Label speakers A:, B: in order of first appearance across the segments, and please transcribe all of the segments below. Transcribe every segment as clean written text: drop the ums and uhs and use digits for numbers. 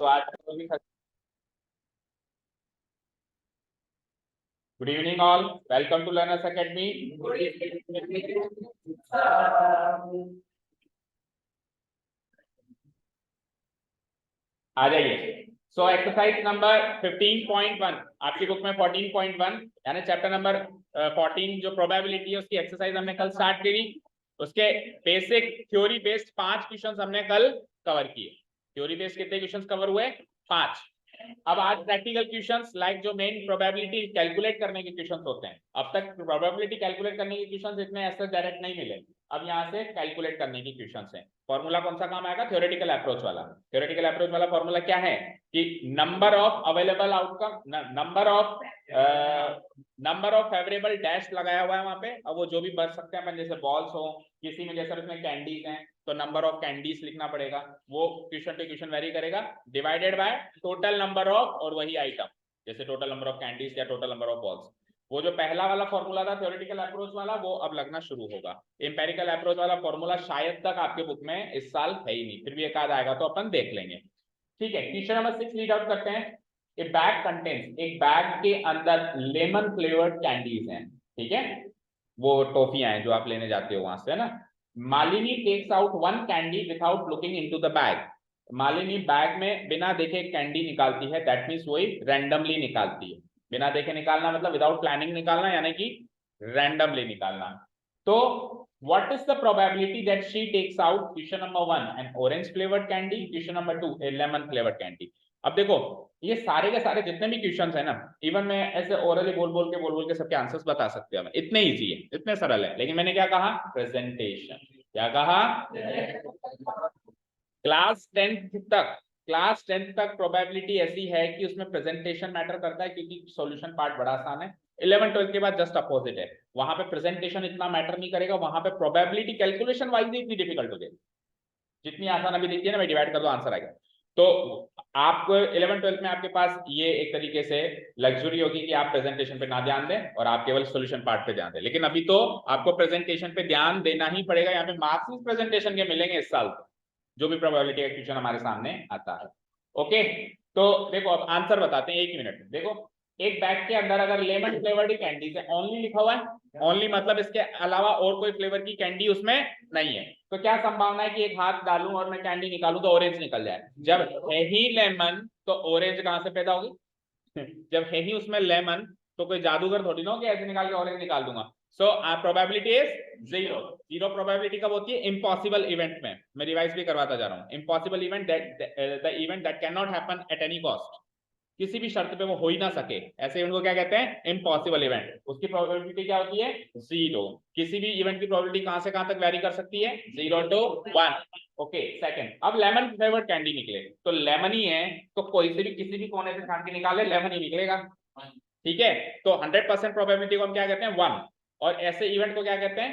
A: तो आज good evening all, welcome to learners academy. आ जाइए। सो एक्सरसाइज नंबर 15.1 आपकी बुक में 14.1 यानी चैप्टर नंबर 14 जो प्रोबेबिलिटी है उसकी एक्सरसाइज हमने कल स्टार्ट करी। उसके बेसिक थ्योरी बेस्ड 5 क्वेश्चंस हमने कल कवर किए। थ्योरी बेस्ड कितने क्वेश्चंस कवर हुए? 5। अब आज प्रैक्टिकल क्वेश्चंस लाइक जो मेन प्रोबेबिलिटी कैलकुलेट करने के क्वेश्चंस होते हैं। अब तक प्रोबेबिलिटी कैलकुलेट करने के क्वेश्चंस इतने ऐसे डायरेक्ट नहीं मिले। अब यहाँ से कैलकुलेट करने की क्वेश्चंस हैं। फॉर्मूला कौन सा काम आएगा? थ्योरेटिकल अप्रोच वाला। थ्योरेटिकल अप्रोच वाला फॉर्मूला क्या है कि number of available outcome, number of favourable dash लगाया हुआ है वहां पे। अब वो जो भी बच सकते हैं अपन, जैसे बॉल्स हो, किसी में जैसे उसमें कैंडीज हैं तो नंबर ऑफ कैंडीज लिखना पड़ेगा। वो क्वेश्चन टू क्वेश्चन वेरी करेगा, divided by total number of और वही आइटम, जैसे टोटल नंबर ऑफ कैंडीज या टोटल नंबर ऑफ बॉल्स। वो जो पहला वाला फॉर्मूला था थ्योरेटिकल अप्रोच वाला, वो अब लगना शुरू होगा। एम्पेरिकल अप्रोच वाला फॉर्मूला शायद तक आपके बुक में इस साल है ही नहीं, फिर भी एक आध आएगा तो अपन देख लेंगे। ठीक है, क्वेश्चन नंबर 6 रीड आउट करते हैं। ए बैग कंटेन्स, एक बैग के अंदर लेमन फ्लेवर्ड कैंडीज हैं। ठीक है, वो टॉफियां हैं जो आप लेने जाते हो वहां से, है ना। Malini takes out one candy without looking into the bag. Malini bag में बिना देखे कैंडी निकालती है, दैट मींस वही रैंडमली निकालती है। बिना देखे निकालना मतलब विदाउट प्लानिंग निकालना, यानी कि रैंडमली निकालना। तो what is the probability that she takes out? Question number 1 an orange flavored candy, question number 2 a lemon flavored candy। अब देखो ये सारे के सारे जितने भी क्वेश्चंस है ना, इवन मैं ऐसे ओरली बोल बोल के सबके आंसर्स बता सकते हैं, इतने इजी है, इतने सरल है। लेकिन मैंने क्या कहा? प्रेजेंटेशन। क्या कहा? क्लास 10th तक प्रोबेबिलिटी ऐसी है कि उसमें प्रेजेंटेशन मैटर करता है, क्योंकि सॉल्यूशन पार्ट बड़ा आसान है। 11 12 के बाद जस्ट अपोजिट है, वहां पे प्रेजेंटेशन इतना मैटर नहीं करेगा, वहां पे प्रोबेबिलिटी कैलकुलेशन वाइज इतनी डिफिकल्ट हो जाएगी। जितनी आसान अभी देखिए ना, मैं डिवाइड कर दो आंसर आएगा। तो आपको 11 12 में आपके पास ये एक तरीके से लग्जरी होगी कि आप प्रेजेंटेशन पे ना ध्यान दें और आप केवल सॉल्यूशन पार्ट पे ध्यान दें। लेकिन अभी तो आपको प्रेजेंटेशन पे ध्यान देना ही पड़ेगा। यहाँ पे मार्क्स प्रेजेंटेशन के मिलेंगे इस साल तो, जो भी प्रोबेबिलिटी का क्वेश्चन हमारे सामने आता है। ओके, तो देखो अब आंसर बताते हैं 1 मिनट में। देखो एक बैग के अंदर अगर लेमन फ्लेवर्ड कैंडीज है, ओनली लिखा हुआ है, ओनली मतलब इसके अलावा और कोई फ्लेवर की कैंडी उसमें नहीं है, तो क्या संभावना है कि एक हाथ डालूं और मैं कैंडी निकालूं तो ऑरेंज निकल जाए? जब है ही लेमन तो ऑरेंज कहां से पैदा होगी? जब है ही उसमें लेमन तो कोई जादूगर थोड़ी ना हो कि ऐसे निकाल के ऑरेंज निकाल दूंगा। So probability is 0। 0 प्रोबेबिलिटी कब होती है? इम्पॉसिबल इवेंट में। मैं रिवाइज भी करवाता जा रहा हूं। Impossible event, the event that can not happen at any cost, किसी भी शर्त पे वो हो ही ना सके, ऐसे इवेंट को क्या कहते हैं? Impossible event. उसकी प्रोबेबिलिटी क्या होती है? 0। किसी भी इवेंट की प्रोबेबिलिटी कहां से कहां तक वैरी कर सकती है? 0 to 1। ओके, सेकंड, अब लेमन फ्लेवर्ड कैंडी निकले तो लेमन ही है, तो कोई से भी किसी भी कोने से छान के निकाले लेमन ही निकलेगा। ठीक है, तो 100% प्रोबेबिलिटी को हम क्या कहते हैं? 1। और ऐसे इवेंट को क्या कहते हैं?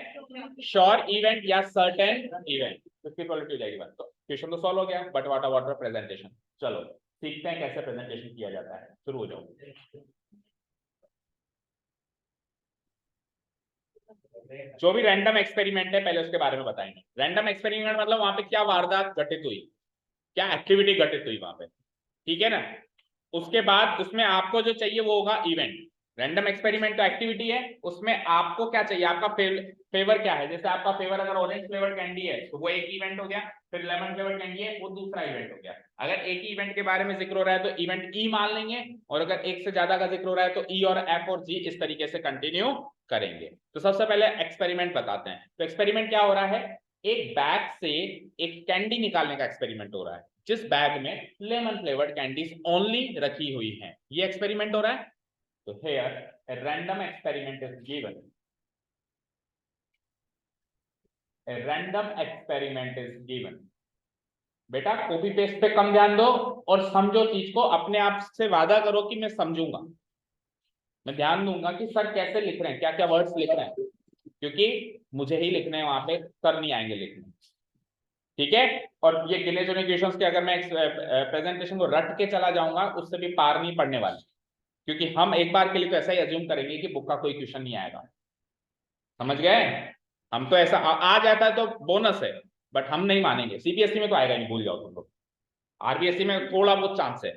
A: श्योर इवेंट या सर्टेन इवेंट। उसकी प्रोबेबिलिटी हो जाएगी 1। तो क्वेश्चन तो सॉल्व हो गया, but what about the presentation? चलो सीखते हैं कैसे प्रेजेंटेशन किया जाता है। शुरू हो जाओ। जो भी रैंडम एक्सपेरिमेंट है पहले उसके बारे में बताएंगे। रैंडम एक्सपेरिमेंट मतलब वहां पे क्या वारदात घटित हुई, क्या एक्टिविटी घटित हुई वहां पे। ठीक है ना। उसके बाद उसमें आपको जो चाहिए वो होगा इवेंट। रैंडम एक्सपेरिमेंट तो एक्टिविटी है, उसमें आपको क्या चाहिए? आपका फेवर क्या है? जैसे आपका फेवर अगर ऑरेंज फ्लेवर कैंडी है तो वो एक इवेंट हो गया, फिर लेमन फ्लेवर कैंडी है वो दूसरा इवेंट हो गया। अगर एक ही इवेंट के बारे में जिक्र हो रहा है तो इवेंट ई मान लेंगे, और अगर एक से ज्यादा का जिक्र हो रहा है तो ई और एफ और जी इस तरीके से कंटिन्यू करेंगे। तो सबसे पहले एक्सपेरिमेंट बताते हैं। तो एक्सपेरिमेंट क्या हो रहा है? एक बैग से एक कैंडी निकालने का एक्सपेरिमेंट हो रहा है, जिस बैग में लेमन फ्लेवर्ड कैंडीज ओनली रखी हुई हैं। ये एक्सपेरिमेंट हो रहा है। तो here a random experiment is given. A random experiment is given. बेटा कॉपी पेस्ट पे कम ध्यान दो और समझो चीज को। अपने आप से वादा करो कि मैं समझूंगा, मैं ध्यान दूंगा कि सर कैसे लिख रहे हैं, क्या क्या वर्ड्स लिख रहे हैं, क्योंकि मुझे ही लिखने हैं वहां पे, सर नहीं आएंगे लिखने। ठीक है, और ये गिने चुने क्वेश्चंस के अगर मैं प्रेजेंटेशन को रट के चला जाऊंगा उससे भी पार नहीं पड़ने वाले, क्योंकि हम एक बार के लिए तो ऐसा ही अज्यूम करेंगे कि बुक का कोई क्वेश्चन नहीं आएगा। समझ गए? हम तो ऐसा आ जाता है तो बोनस है, बट हम नहीं मानेंगे। सीबीएसई में तो आएगा नहीं, भूल जाओ तुम लोग। आरबीएससी में थोड़ा बहुत चांस है।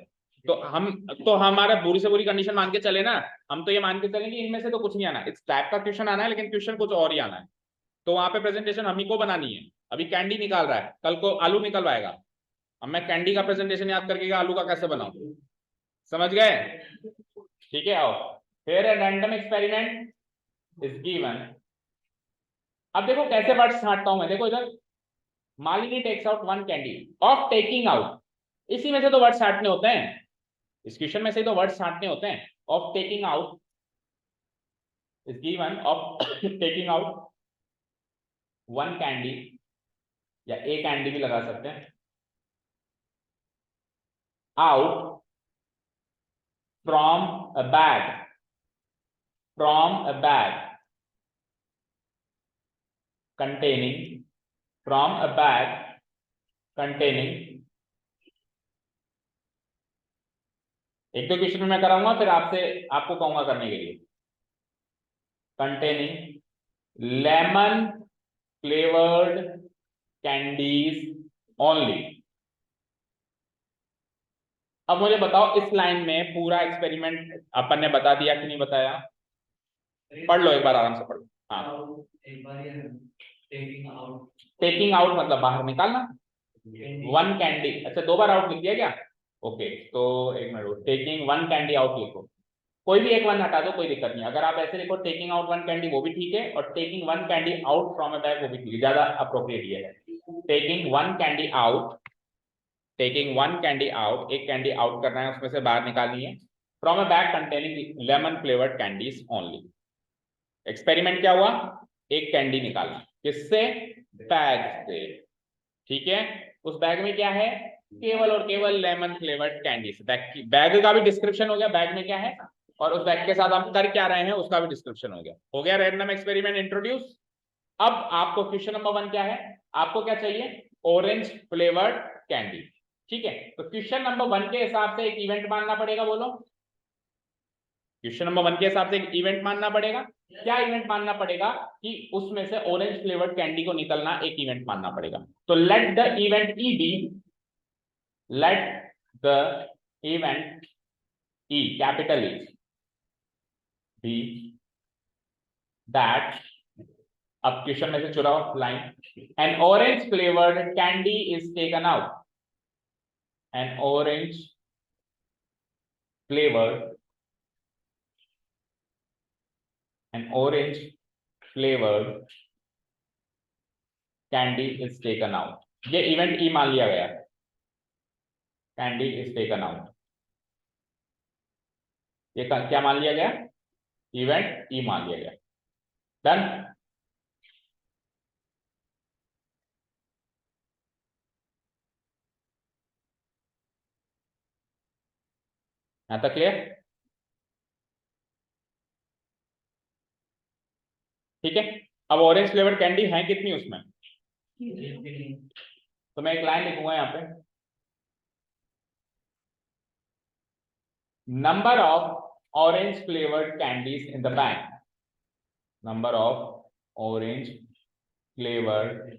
A: तो हमारा बुरी से बुरी कंडीशन मान के चले ना, हम तो ये मान के चलेंगे इनमें से तो कुछ नहीं आना, इस टाइप का क्वेश्चन आना है लेकिन क्वेश्चन कुछ और ही आना है। तो वहां पे प्रेजेंटेशन हम ही को बनानी है। अभी कैंडी निकाल रहा है, कल को आलू निकलवाएगा, अब मैं कैंडी का प्रेजेंटेशन याद करके आलू का कैसे बनाऊं? समझ गए? ठीक है, आओ। फिर रैंडम एक्सपेरिमेंट इज गिवन। अब देखो कैसे वर्ड छांटता हूं मैं, देखो इधर Malini takes out one candy, of taking out, इसी में से तो वर्ड छांटने होते हैं, इस क्वेश्चन में से तो वर्ड छांटने होते हैं। Of taking out is given, of taking out one candy, या ए कैंडी भी लगा सकते हैं, out from a bag, from a bag containing, from a bag containing, एक दो क्वेश्चन मैं कराऊंगा फिर आपको कहूंगा करने के लिए, containing lemon flavored candies only। अब मुझे बताओ इस लाइन में पूरा एक्सपेरिमेंट अपन ने बता दिया कि नहीं बताया? पढ़ लो एक बार आराम से, पढ़ लो। हाँ, टेकिंग आउट मतलब बाहर निकालना, वन कैंडी, अच्छा 2 बार आउट लिख दिया क्या? ओके, तो एक minute, taking one candy out लिखो, कोई भी एक वन हटा दो, कोई दिक्कत नहीं। अगर आप ऐसे लिखो टेकिंग आउट वन कैंडी वो भी ठीक है, और taking one candy out from a bag वो भी ठीक है, ज्यादा अप्रोप्रिएट ये है। Taking one candy out, taking one candy out, एक कैंडी आउट करना है, उसमें से बाहर निकालनी है, from a bag containing lemon flavoured candies only. Experiment क्या हुआ? एक कैंडी निकाला, किससे? बैग से, ठीक है। उस बैग में क्या है? केवल और केवल लेमन फ्लेवर्ड कैंडीज। बैग का भी डिस्क्रिप्शन हो गया, बैग में क्या है, और उस बैग के साथ हम कर क्या रहे हैं उसका भी डिस्क्रिप्शन हो गया रैंडम एक्सपेरिमेंट इंट्रोड्यूस। अब आपको क्वेश्चन नंबर 1 क्या है? आपको क्या चाहिए? ऑरेंज फ्लेवर्ड कैंडी, ठीक है। तो क्वेश्चन नंबर 1 के हिसाब से एक इवेंट मानना पड़ेगा, बोलो। क्वेश्चन नंबर 1 के हिसाब से एक इवेंट मानना पड़ेगा। क्या इवेंट मानना पड़ेगा? कि उसमें से ऑरेंज फ्लेवर्ड कैंडी को निकलना एक इवेंट मानना पड़ेगा। तो let the event E be, let the event E, capital E, be that, अब क्वेश्चन में से चुराओ line, an orange flavoured candy is taken out, an orange flavoured, an orange flavored candy is taken out। ये event E मान लिया गया, candy is taken out, ये क्या मान लिया गया? इवेंट ई मान लिया गया। डन। यहां तक क्लियर? ठीक है। अब ऑरेंज फ्लेवर्ड कैंडी है कितनी उसमें? तो मैं एक लाइन लिखूंगा यहाँ पे, number of orange flavoured candies in the bag, number of orange flavoured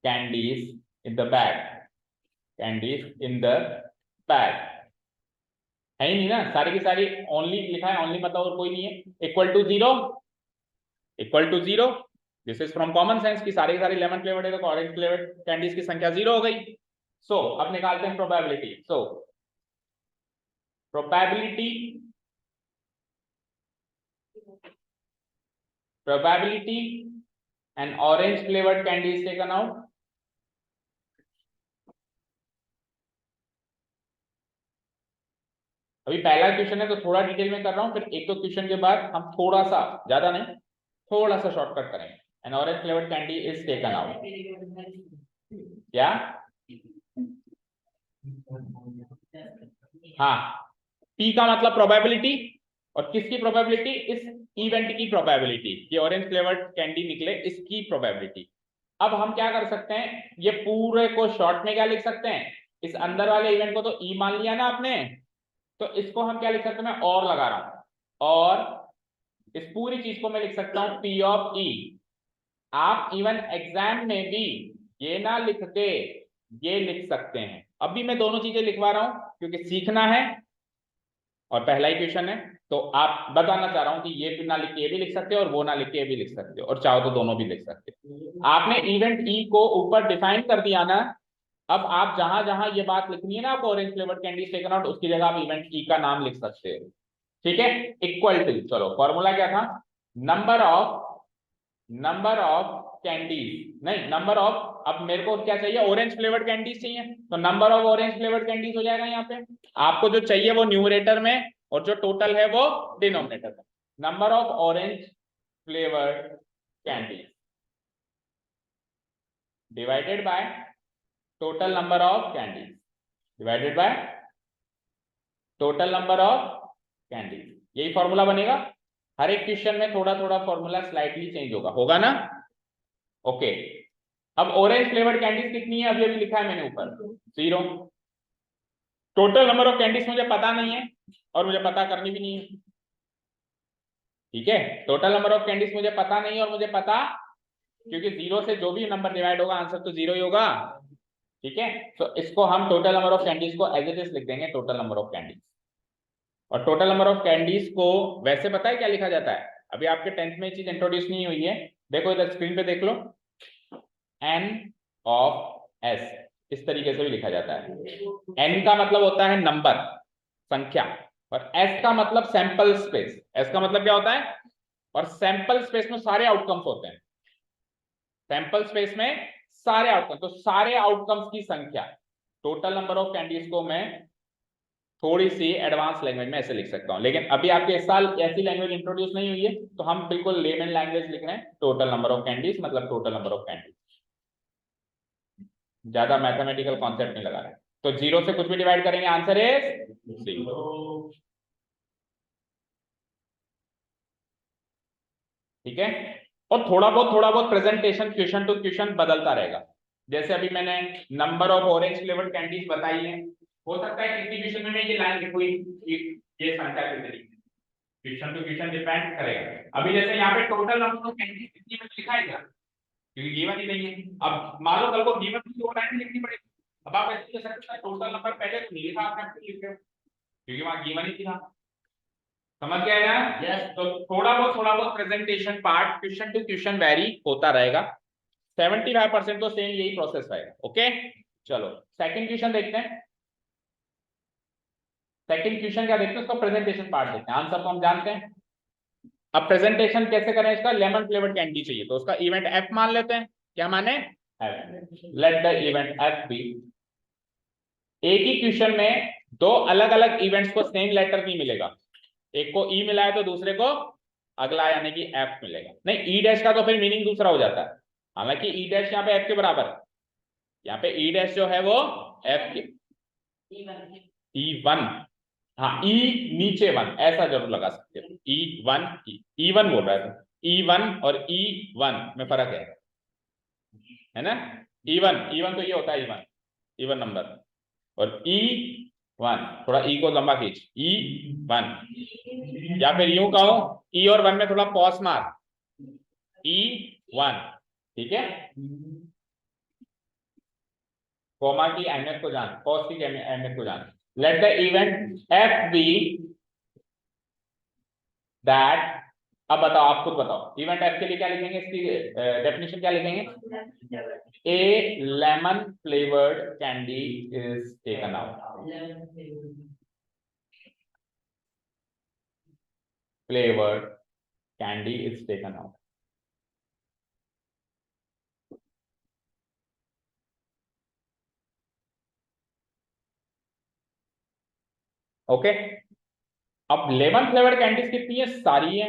A: candies in the bag, candies in the bag, है ही नहीं ना, सारी की सारी ओनली लिखा है, ओनली मतलब और कोई नहीं है, equal to 0, equal to 0। This is from common sense की सारी की सारी लेमन फ्लेवर्ड है तो ऑरेंज फ्लेवर्ड कैंडीज की संख्या 0 हो गई। सो अब निकालते हैं probability. So probability, probability N orange flavoured candy is taken out, अभी पहला क्वेश्चन है तो थोड़ा डिटेल में कर रहा हूं, फिर एक दो क्वेश्चन के बाद हम थोड़ा सा, ज्यादा नहीं, थोड़ा सा शॉर्टकट करेंगे। N orange flavoured candy is taken out, क्या? हाँ, पी का मतलब प्रोबेबिलिटी, और किसकी प्रोबेबिलिटी? इस इवेंट की प्रोबेबिलिटी कि ऑरेंज फ्लेवर्ड कैंडी निकले, इसकी प्रोबेबिलिटी। अब हम क्या कर सकते हैं, ये पूरे को शॉर्ट में क्या लिख सकते हैं, इस अंदर वाले इवेंट को तो ई मान लिया ना आपने, तो इसको हम क्या लिख सकते हैं, मैं और लगा रहा हूं, और इस पूरी चीज को मैं लिख सकता हूं पी ऑफ ई। आप इवन एग्जाम में भी ये ना लिख के ये लिख सकते हैं, अभी मैं दोनों चीजें लिखवा रहा हूं क्योंकि सीखना है और पहला ही क्वेश्चन है, तो आप बताना चाह रहा हूं कि ये भी ना लिख के ये भी लिख सकते हो और वो ना लिख के ये भी लिख सकते हो, और चाहो तो दोनों भी लिख सकते हो। आपने इवेंट ई को ऊपर डिफाइन कर दिया ना, अब आप जहां जहां ये बात लिखनी है ना आपको orange flavoured candy taken out, उसकी जगह आप इवेंट ई का नाम लिख सकते हो। ठीक है, इक्वल टू, चलो फॉर्मूला क्या था, नंबर ऑफ कैंडीज, नहीं नंबर ऑफ, अब मेरे को क्या चाहिए, ऑरेंज फ्लेवर्ड कैंडीज चाहिए, तो number of orange flavoured candies हो जाएगा यहाँ पे। आपको जो चाहिए वो न्यूमरेटर में और जो टोटल है वो डिनोमिनेटर में। Number of orange flavoured candies divided by total number of candies divided by total number of candies, यही फॉर्मूला बनेगा। हर एक क्वेश्चन में थोड़ा थोड़ा फॉर्मूला स्लाइटली चेंज होगा ना। ओके, अब ऑरेंज फ्लेवर्ड कैंडीज कितनी है, अभी अभी लिखा है मैंने ऊपर 0। टोटल नंबर ऑफ कैंडीज मुझे पता नहीं है और मुझे पता करनी भी नहीं है। ठीक है, टोटल नंबर ऑफ कैंडीज मुझे पता नहीं और मुझे पता, क्योंकि 0 से जो भी नंबर डिवाइड होगा आंसर तो 0 ही होगा। ठीक है, तो इसको हम टोटल नंबर ऑफ कैंडीज को एज इट इज लिख देंगे, टोटल नंबर ऑफ कैंडीज। और टोटल नंबर ऑफ कैंडीज को वैसे पता है क्या लिखा जाता है, अभी आपके 10th में ये चीज इंट्रोड्यूस नहीं हुई है, देखो इधर स्क्रीन पे देख लो, n ऑफ s, इस तरीके से भी लिखा जाता है। n का मतलब होता है नंबर, संख्या, और s का मतलब सैंपल स्पेस। s का मतलब क्या होता है, और सैंपल स्पेस में सारे आउटकम्स होते हैं, सैंपल स्पेस में सारे आउटकम, तो सारे आउटकम्स की संख्या। टोटल नंबर ऑफ कैंडीज को मैं थोड़ी सी एडवांस लैंग्वेज में ऐसे लिख सकता हूं, लेकिन अभी आपके इस साल ऐसी लैंग्वेज इंट्रोड्यूस नहीं हुई है, तो हम बिल्कुल लेमन लैंग्वेज लिख रहे हैं, टोटल नंबर ऑफ कैंडीज मतलब टोटल नंबर ऑफ कैंडीज, ज्यादा मैथमेटिकल कॉन्सेप्ट नहीं लगा रहे। तो 0 से कुछ भी डिवाइड करेंगे आंसर इज 0। ठीक है, और थोड़ा बहुत प्रेजेंटेशन क्वेश्चन टू क्वेश्चन बदलता रहेगा। जैसे अभी मैंने number of orange flavoured candies बताई है, हो सकता है किसी क्वेश्चन में मैं ये लाइन लिखूं, ये संख्या के तरीके, क्वेश्चन टू क्वेश्चन डिपेंड करेगा। अभी जैसे यहाँ पे टोटल नंबर ऑफ कैंडीज कितनी में लिखा है क्या, क्योंकि गिवन ही नहीं है। अब मान लो कल को गिवन की 2 लाइन लिखनी पड़ेगी, अब आप ऐसे कह सकते हैं टोटल नंबर पहले तो नहीं लिखा आपने, लिख रहे हो क्योंकि वहां गिवन ही था। समझ गया यार? यस। तो थोड़ा बहुत presentation part question to question very होता रहेगा, 75% तो सेम यही प्रोसेस रहेगा। ओके, चलो सेकंड क्वेश्चन देखते हैं। सेकंड क्वेश्चन क्या देखते हैं, उसका प्रेजेंटेशन पार्ट देखते हैं, आंसर तो हम जानते हैं। अब प्रेजेंटेशन कैसे करें इसका, लेमन फ्लेवर्ड कैंडी चाहिए तो उसका इवेंट एफ मान लेते हैं। क्या माने, let the event F B. एक ही क्वेश्चन में 2 अलग अलग इवेंट्स को सेम लेटर नहीं मिलेगा, एक को ई मिला है तो दूसरे को अगला यानी कि एफ मिलेगा। नहीं, ई डैश का तो फिर मीनिंग दूसरा हो जाता है, हालांकि ई डैश यहाँ पे एफ के बराबर है, यहाँ पे ई डैश जो है वो एफ के ई वन, हाँ ई नीचे 1 ऐसा जरूर लगा सकते हो, ई वन बोल रहा है, ई वन और ई वन में फर्क है ना। ई वन तो ये होता है ई वन नंबर, और ई वन थोड़ा ई को लंबा खींच, ई वन, या फिर यूं कहो ई और 1 में थोड़ा पॉज मार, ई वन। ठीक है, कॉमा की अहमियत को जान, पॉज की अहमियत को जान। Let the event F B that, अब बताओ, आप खुद बताओ इवेंट एफ के लिए क्या लिखेंगे, इसकी डेफिनेशन क्या लिखेंगे, a lemon flavoured candy is taken out, flavoured candy is taken out. Okay, अब लेमन फ्लेवर्ड कैंडीज कितनी है, सारी है।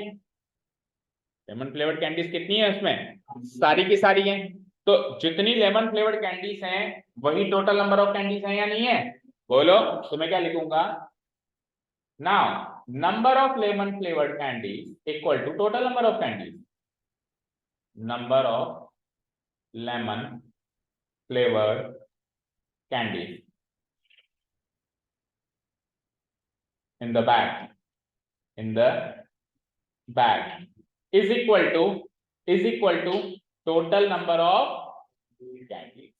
A: लेमन फ्लेवर्ड कैंडीज कितनी है उसमें, सारी की सारी है। तो जितनी लेमन फ्लेवर्ड कैंडीज हैं वही टोटल नंबर ऑफ कैंडीज हैं या नहीं है, बोलो। तो मैं क्या लिखूंगा, now number of lemon flavoured candies equal to total number of candies, number of lemon flavoured candies in the bag is equal to total number of candies.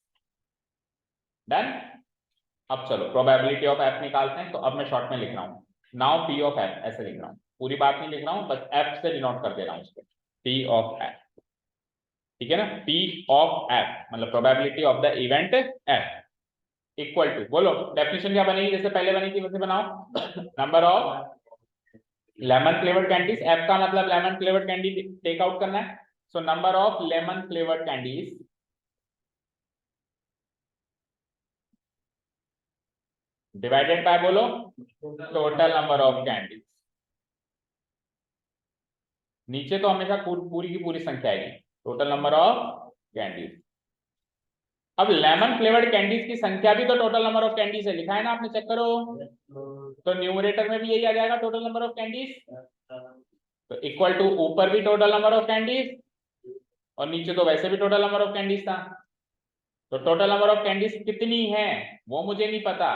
A: Done. अब चलो प्रोबेबिलिटी ऑफ एफ निकालते हैं। तो अब मैं short में लिख रहा हूँ, नाउ पी ऑफ एफ ऐसे लिख रहा हूँ, पूरी बात नहीं लिख रहा हूँ, बस एफ से डिनोट कर दे रहा हूँ उसको, पी ऑफ एफ। ठीक है ना, पी ऑफ एफ मतलब probability of the event F equal to, बोलो डेफिनेशन क्या बनेगी, जैसे पहले बनी थी वैसे बनाओ। Number of lemon flavoured candies, F का मतलब lemon flavoured candy take out करना है, so number of lemon flavoured candies divided by, बोलो टोटल नंबर ऑफ कैंडीज। नीचे तो हमेशा पूरी की पूरी संख्या आएगी, टोटल नंबर ऑफ कैंडीज। अब लेमन फ्लेवर्ड कैंडीज की संख्या भी तो टोटल नंबर ऑफ कैंडीज है, लिखा है ना आपने, चेक करो। तो न्यूमरेटर में भी यही आ जाएगा टोटल नंबर ऑफ कैंडीज, तो इक्वल टू ऊपर भी टोटल नंबर ऑफ कैंडीज और नीचे तो वैसे भी टोटल नंबर ऑफ कैंडीज था। तो टोटल नंबर ऑफ कैंडीज कितनी है वो मुझे नहीं पता,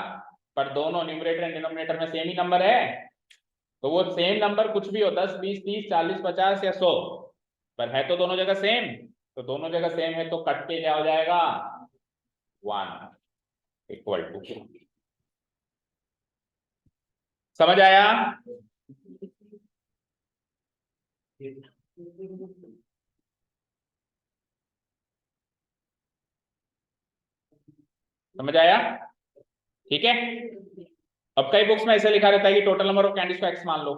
A: पर दोनों न्यूमरेटर एंड डिनोमिनेटर में सेम ही नंबर है। तो वो सेम नंबर कुछ भी हो, 10 20 30 40 50 या 100, पर है तो दोनों जगह सेम। तो दोनों जगह सेम है तो कट के क्या हो जाएगा, 1 इक्वल टू। समझ आया? समझ आया? ठीक है। अब कई बुक्स में ऐसे लिखा रहता है कि टोटल नंबर ऑफ कैंडीज को एक्स मान लो,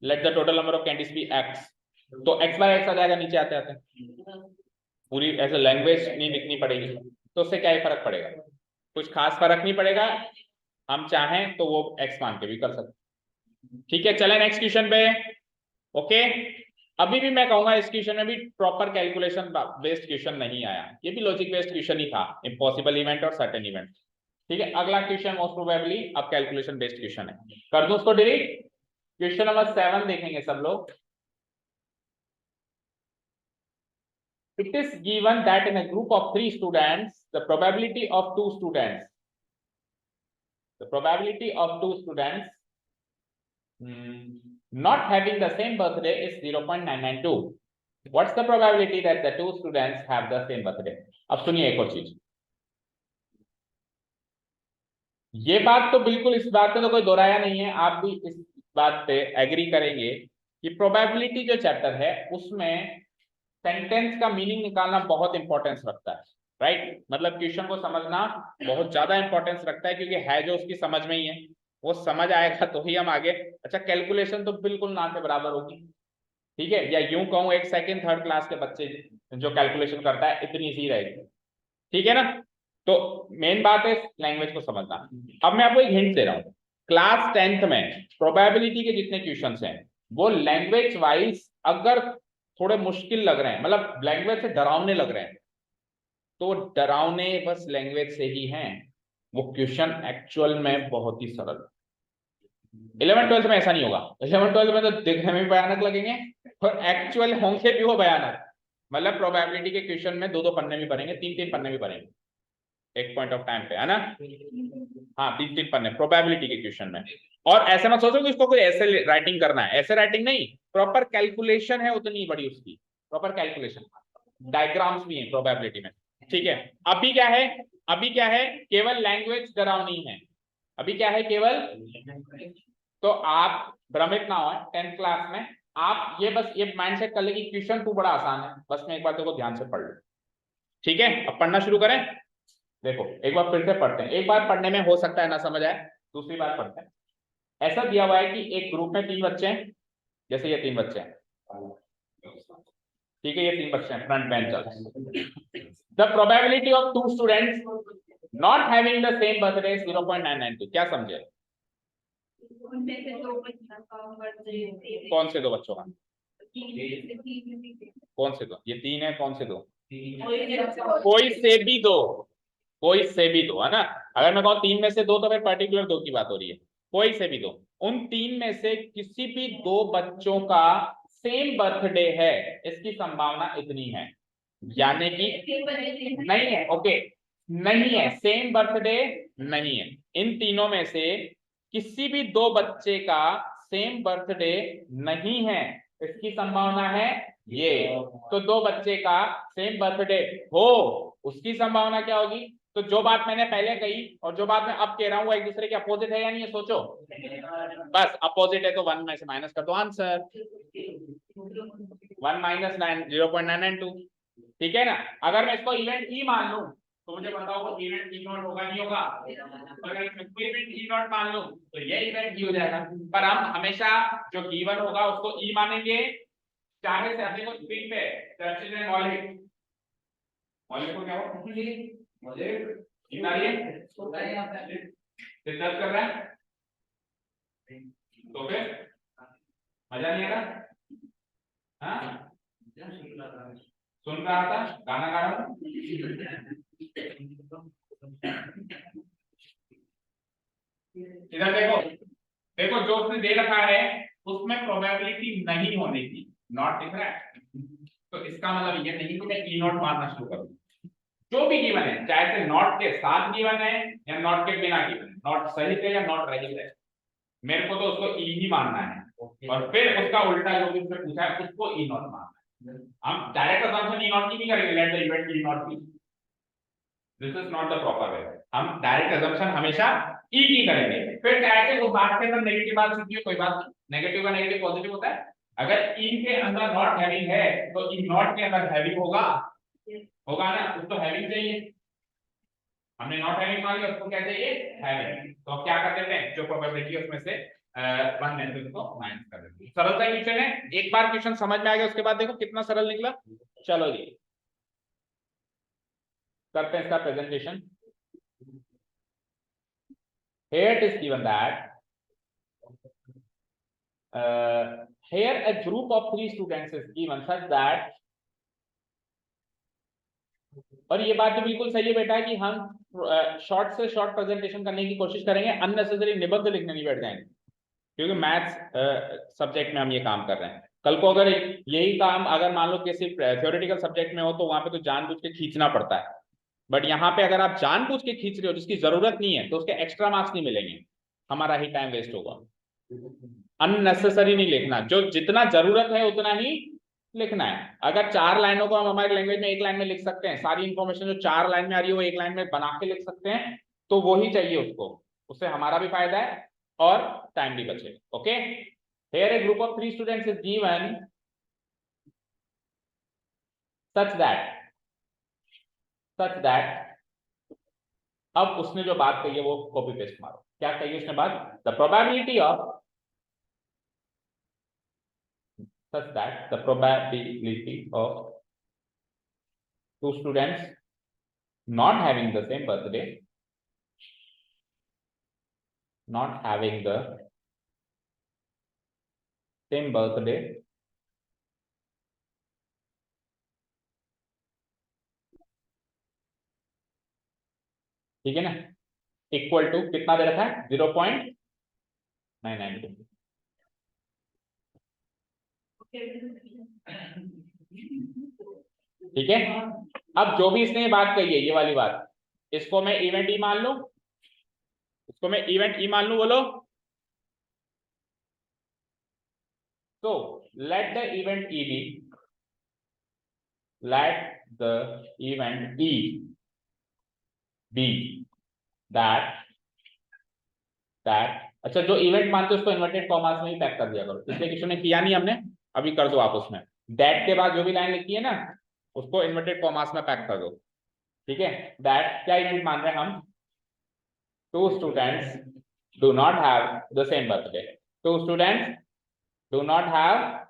A: let the total number of candies be x, तो एक्स बाय एक्स आ जाएगा नीचे आते आते, पूरी ऐसे लैंग्वेज नहीं लिखनी पड़ेगी। तो उससे क्या ही फर्क पड़ेगा, कुछ खास फर्क नहीं पड़ेगा, हम चाहें तो वो एक्स मान के भी कर सकते। ठीक है, चले नेक्स्ट क्वेश्चन पे। ओके, अभी भी मैं कहूंगा इस क्वेश्चन में भी प्रॉपर कैलकुलेशन बेस्ड क्वेश्चन नहीं आया, ये भी लॉजिक बेस्ड क्वेश्चन ही था, इम्पॉसिबल इवेंट और सर्टेन इवेंट। ठीक है, अगला क्वेश्चन मोस्ट प्रोबेबली अब कैलकुलेशन बेस्ड क्वेश्चन है, कर दूं उसको डिलीट। क्वेश्चन नंबर 7 देखेंगे सब लोग। It is given that in a group of 3 students, the probability of 2 students, the probability of 2 students not having the same birthday is 0.992. What's the probability that the 2 students have the same birthday? अब सुनिए एक और चीज, ये बात तो बिल्कुल, इस बात पे तो कोई दोहराया नहीं है, आप भी इस बात पे एग्री करेंगे कि प्रोबेबिलिटी जो चैप्टर है उसमें सेंटेंस का मीनिंग निकालना बहुत इंपॉर्टेंस रखता है, राइट? मतलब क्वेश्चन को समझना बहुत ज्यादा इंपॉर्टेंस रखता है, क्योंकि है जो उसकी समझ में ही है, वो समझ आएगा तो ही हम आगे। अच्छा, कैलकुलेशन तो बिल्कुल ना के बराबर होगी, ठीक है, या यूं कहूं एक सेकंड थर्ड क्लास के बच्चे जो कैलकुलेशन करता है इतनी सी रहेगी, ठीक है ना? तो मेन बात है लैंग्वेज को समझना। अब मैं आपको एक हिंट दे रहा हूं, क्लास 10th में प्रोबेबिलिटी के जितने क्वेश्चंस हैं वो लैंग्वेज वाइज अगर थोड़े मुश्किल लग रहे हैं, मतलब लैंग्वेज से डरावने लग रहे हैं, तो डरावने बस लैंग्वेज से ही हैं, वो क्वेश्चन एक्चुअल में बहुत ही सरल। 11th-12th में ऐसा नहीं होगा, 11th-12th में तो देखने में भी भयानक लगेंगे और एक्चुअल होंगे भी वो भयानक। मतलब प्रोबेबिलिटी के क्वेश्चन में 2-2 पन्ने भी भरेंगे, 3-3 पन्ने भी भरेंगे एक पॉइंट ऑफ टाइम पे, है ना? हाँ, 3-3 पन्ने प्रोबेबिलिटी के क्वेश्चन में। और ऐसे मत सोचो कि इसको कोई ऐसे राइटिंग करना है, ऐसे राइटिंग नहीं, प्रॉपर कैलकुलेशन है उतनी बड़ी उसकी, प्रॉपर कैलकुलेशन, डायग्राम्स भी हैं प्रोबेबिलिटी में। ठीक है, अभी क्या है, अभी क्या है, केवल लैंग्वेज डरावनी है, अभी क्या है केवल। तो आप भ्रमित ना हो 10th क्लास में, आप ये बस ये माइंडसेट कर ले कि क्वेश्चन 2 बड़ा आसान है, बस मैं एक बार देखो ध्यान से पढ़ लो। ठीक है, अब पढ़ना शुरू करें। देखो एक बार फिर से पढ़ते हैं, एक बार पढ़ने में हो सकता है ना समझ आए, दूसरी बार पढ़ते हैं। ऐसा दिया हुआ है कि एक ग्रुप में 3 बच्चे हैं, जैसे ये 3 बच्चे हैं, ठीक है, ये 3 बच्चे हैं front benchers. The probability of 2 students not having the same birthday 0.992। क्या समझे? कौन से 2 बच्चों का? कौन से 2? ये 3 है, कौन से 2? कोई से भी 2, कोई से भी 2, है ना? अगर मैं कहूँ 3 में से 2 तो फिर पर्टिकुलर 2 की बात हो रही है, कोई से भी 2, उन 3 में से किसी भी 2 बच्चों का सेम बर्थडे है, इसकी संभावना इतनी है, यानी कि नहीं है, ओके, नहीं है, सेम बर्थडे नहीं है, इन तीनों में से किसी भी 2 बच्चे का सेम बर्थडे नहीं है, इसकी संभावना है ये। तो 2 बच्चे का सेम बर्थडे हो, उसकी संभावना क्या होगी? तो जो बात मैंने पहले कही और जो बात मैं अब कह रहा हूँ वो एक दूसरे के अपोजिट है या नहीं है, सोचो। बस अपोजिट है तो 1 में से माइनस कर दो आंसर। 1 माइनस 0.992, ठीक है ना। अगर मैं इसको इवेंट ई मान लूं तो मुझे बताओ वो इवेंट ई नॉट होगा नहीं होगा। अगर मैं कोई इवेंट ई नॉट मान लूं तो ये इवेंट ई हो जाएगा। पर हम हमेशा जो गिवन होगा उसको ई मानेंगे, चाहे से अपने को स्क्रीन पे चर्चिल एंड मौलिक को क्या हो मुझे कितना ये सिद्धांत कर रहा है तो फिर मजा नहीं आ रहा। हाँ सुन रहा था, गाना गा रहा हूँ। इधर देखो, देखो जो उसने दे रखा है उसमें प्रोबेबिलिटी नहीं होने की, नॉट दिख रहा है, तो इसका मतलब ये नहीं कि मैं ई नॉट मारना शुरू करूँ। जो भी गिवन है, चाहे से नॉट के साथ गिवन है या नॉट के बिना गिवन है, नॉट सही है या नॉट रहित है, मेरे को तो उसको ई ही मानना है। और फिर उसका उल्टा जो भी उसने पूछा है उसको ई नॉट मानना है। हम डायरेक्ट असम्पशन ई नॉट की नहीं करेंगे, late the event E not be, this is not the proper way. हम डायरेक्ट असम्पशन हमेशा ई की करेंगे। फिर चाहे से वो बात के अंदर नेगेटिव बात सीखिए, कोई बात नहीं, नेगेटिव का नेगेटिव पॉजिटिव होता है। अगर ई के अंदर नॉट हैविंग है तो ई नॉट के अंदर हैविंग होगा, होगा ना, उसको हैविंग चाहिए। हमने नॉट हैविंग मान लिया, उसको क्या चाहिए, हैविंग। तो अब क्या कर देते हैं, जो प्रोबेबिलिटी है उसमें से 1 में से उसको माइनस कर देते हैं। सरल सा क्वेश्चन है, एक बार क्वेश्चन समझ में आ गया उसके बाद देखो कितना सरल निकला। चलो जी करते हैं इसका presentation. Here it is given that here a group of 3 students is given such that, और ये बात तो बिल्कुल सही है बेटा कि हम शॉर्ट से शॉर्ट प्रेजेंटेशन करने की कोशिश करेंगे, अननेसेसरी निबंध लिखने नहीं बैठ जाएंगे, क्योंकि मैथ्स सब्जेक्ट में हम ये काम कर रहे हैं। कल को अगर यही काम अगर मान लो किसी थ्योरेटिकल सब्जेक्ट में हो तो वहां पे तो जानबूझ के खींचना पड़ता है, बट यहाँ पे अगर आप जानबूझ के खींच रहे हो जिसकी जरूरत नहीं है तो उसके एक्स्ट्रा मार्क्स नहीं मिलेंगे, हमारा ही टाइम वेस्ट होगा। अननेसेसरी नहीं लिखना, जो जितना जरूरत है उतना ही लिखना है। अगर 4 लाइनों को हम हमारी लैंग्वेज में 1 लाइन में लिख सकते हैं, सारी इंफॉर्मेशन जो 4 लाइन में आ रही है वो 1 लाइन में बना के लिख सकते हैं, तो वो ही चाहिए उसको, उससे हमारा भी फायदा है और टाइम भी बचे। Okay, here A group of 3 students is given such that अब उसने जो बात कही है वो कॉपी पेस्ट मारो। क्या कही उसने बात, the probability of such that the probability of 2 students not having the same birthday, ठीक है ना, इक्वल टू कितना दे रखा है 0.992, ठीक है। अब जो भी इसने ये बात कही है, ये वाली बात, इसको मैं इवेंट ई मान लूं, इसको मैं इवेंट ई मान लूं, बोलो। तो let the event E be that अच्छा, जो इवेंट मानते हो उसको इन्वर्टेड कॉमास में ही पैक कर दिया करो, इसलिए किसी ने किया नहीं, हमने अभी कर दो आप उसमें। दैट के बाद जो भी लाइन लिखी है ना उसको इन्वर्टेड कॉमास में पैक कर दो, ठीक है। दैट क्या इवेंट मान रहे हैं हम, 2 students do not have the same birthday, 2 students do not have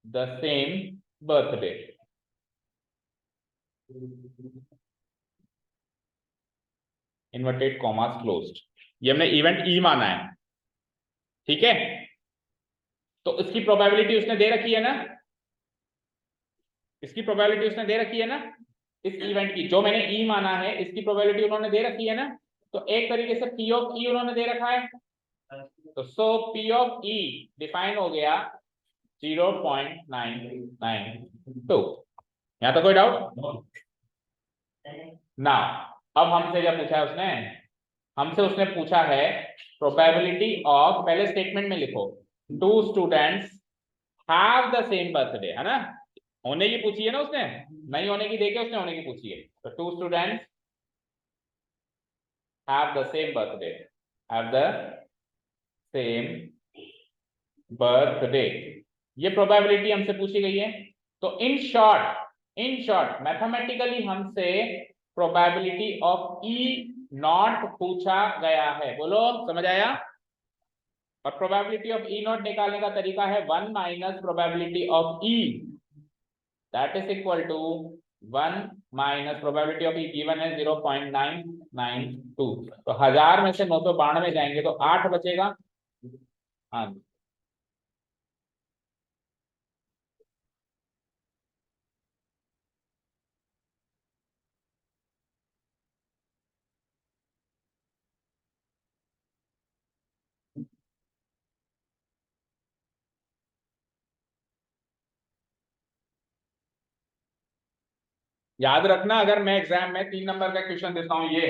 A: the same birthday, inverted commas closed, ये हमने इवेंट ई माना है, ठीक है। तो इसकी प्रोबेबिलिटी उसने दे रखी है ना, इसकी प्रोबेबिलिटी उसने दे रखी है ना, इस इवेंट की जो मैंने ई माना है इसकी प्रोबेबिलिटी उन्होंने दे रखी है ना, तो एक तरीके से पी ऑफ ई उन्होंने दे रखा है, तो सो पी ऑफ ई डिफाइन हो गया 0.992। यहां तो कोई डाउट ना। अब हमसे क्या पूछा है उसने, हमसे उसने पूछा है प्रोबेबिलिटी ऑफ, पहले स्टेटमेंट में लिखो 2 students have the same birthday, है ना, होने की पूछी है ना उसने, नहीं होने की देके उसने होने की पूछी है। तो 2 students have the same birthday, have the same birthday, ये प्रोबेबिलिटी हमसे पूछी गई है। तो इन शॉर्ट मैथमेटिकली हमसे प्रोबेबिलिटी ऑफ ई नॉट पूछा गया है। बोलो समझ आया? और प्रोबेबिलिटी ऑफ ई नॉट निकालने का तरीका है 1 minus probability of E, that is equal to 1 minus probability of E given है 0.992। तो 1000 में से 992 जाएंगे तो 8 बचेगा। हाँ, याद रखना अगर मैं एग्जाम में 3 नंबर का क्वेश्चन देता हूं ये,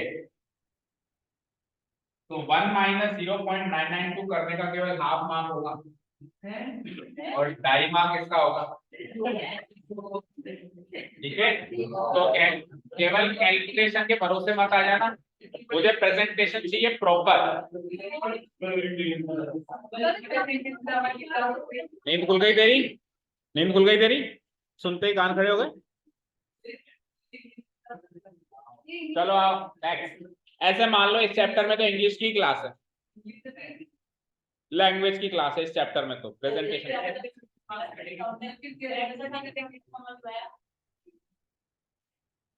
A: तो 1 माइनस 0.992 करने का केवल हाफ मार्क होगा और 2.5 मार्क इसका होगा। ठीक है, तो केवल कैलकुलेशन के भरोसे मत आ जाना, मुझे प्रेजेंटेशन चाहिए प्रॉपर। नींद खुल गई तेरी? नींद खुल गई तेरी? सुनते ही कान खड़े हो गए? चलो आओ नेक्स्ट। ऐसे मान लो इस चैप्टर में तो इंग्लिश की क्लास है, लैंग्वेज की क्लास है इस चैप्टर में, तो प्रेजेंटेशन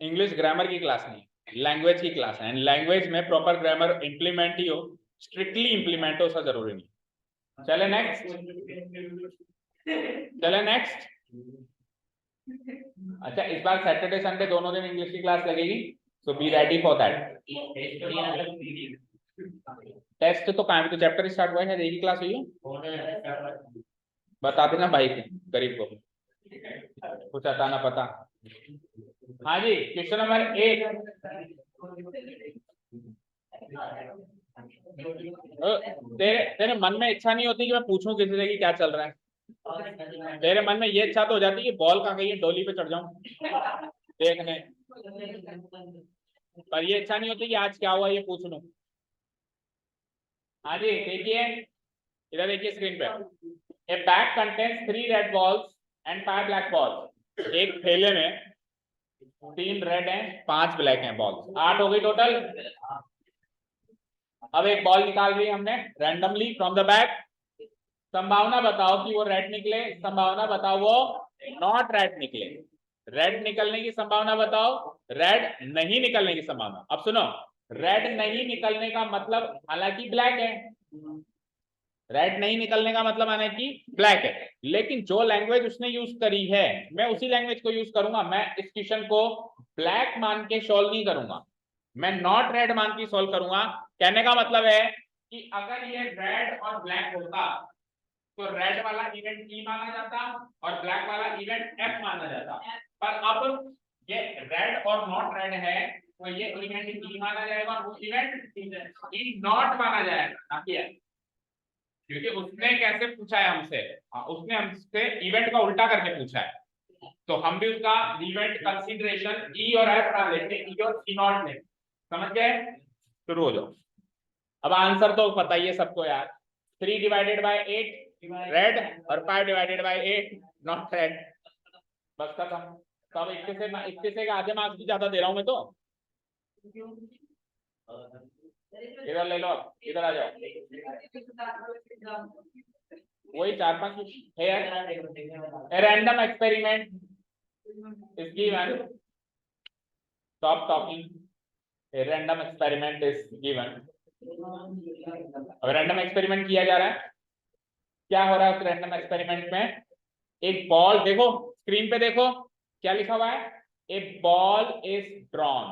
A: इंग्लिश ग्रामर की क्लास नहीं, लैंग्वेज की क्लास है। एंड लैंग्वेज में प्रॉपर ग्रामर इंप्लीमेंट ही हो, स्ट्रिक्टली इंप्लीमेंट हो, ऐसा जरूरी नहीं। चले नेक्स्ट, चले नेक्स्ट। अच्छा, इस बार सैटरडे संडे दोनों दिन इंग्लिश की क्लास लगेगी, so be ready for that. Test तो कहाँ पे, तो चैप्टर स्टार्ट हुआ है, एक ही क्लास हुई है। बता देना भाई को, गरीब को कुछ आता ना पता। हाँ जी, क्वेश्चन नंबर 1। तेरे तेरे मन में इच्छा नहीं होती कि मैं पूछूं किसी से कि क्या चल रहा है? तेरे मन में ये इच्छा तो हो जाती है कि बॉल कहाँ गई है, डोली पे चढ़ जाऊं देखने, पर ये इच्छा नहीं होती कि आज क्या हुआ ये पूछ लूं। हाँ जी देखिए, इधर देखिए स्क्रीन पे, ए bag contains 3 red balls and 5 black balls. एक थैले में 3 रेड हैं 5 ब्लैक हैं बॉल्स, 8 हो गई टोटल। अब एक बॉल निकाल दी हमने रैंडमली फ्रॉम द बैग, संभावना बताओ कि वो रेड निकले, संभावना बताओ वो नॉट रेड निकले। रेड निकलने की संभावना बताओ, रेड नहीं निकलने की संभावना। अब सुनो, रेड नहीं निकलने का मतलब हालांकि ब्लैक है, रेड नहीं निकलने का मतलब आना कि ब्लैक है, लेकिन जो लैंग्वेज उसने यूज करी है मैं उसी लैंग्वेज को यूज करूंगा। मैं इस क्वेश्चन को ब्लैक मान के सॉल्व नहीं करूंगा, मैं नॉट रेड मान के सॉल्व करूंगा। कहने का मतलब है कि अगर ये रेड और ब्लैक होता तो रेड वाला इवेंट ई माना जाता और ब्लैक वाला इवेंट एफ माना जाता, पर अब ये रेड और नॉट रेड है तो ये इवेंट ई माना जाएगा और वो इवेंट ई नॉट माना जाएगा, ना कि एफ। क्योंकि उसने कैसे पूछा है हमसे, उसने हमसे इवेंट का उल्टा करके पूछा है, तो हम भी उसका इवेंट कंसीडरेशन ई और एफ डाल लेंगे, ई और सी नॉट में। समझ गए? शुरू हो जाओ। अब आंसर तो पता ही है सबको यार, 3 डिवाइडेड बाय 8 रेड और 5 डिवाइडेड बाय 8 नॉट रेड, बस खत्म। तो अब इक्कीस से आधे मार्क्स भी ज्यादा दे रहा हूं मैं तो। इधर ले लो, इधर आ जाओ, वही 4-5 है। Random experiment is given, stop talking, a random experiment is given। अब रैंडम एक्सपेरिमेंट किया जा रहा है, क्या हो रहा है उस रैंडम एक्सपेरिमेंट में? एक बॉल, देखो स्क्रीन पे देखो क्या लिखा हुआ है, ए बॉल इज ड्रॉन,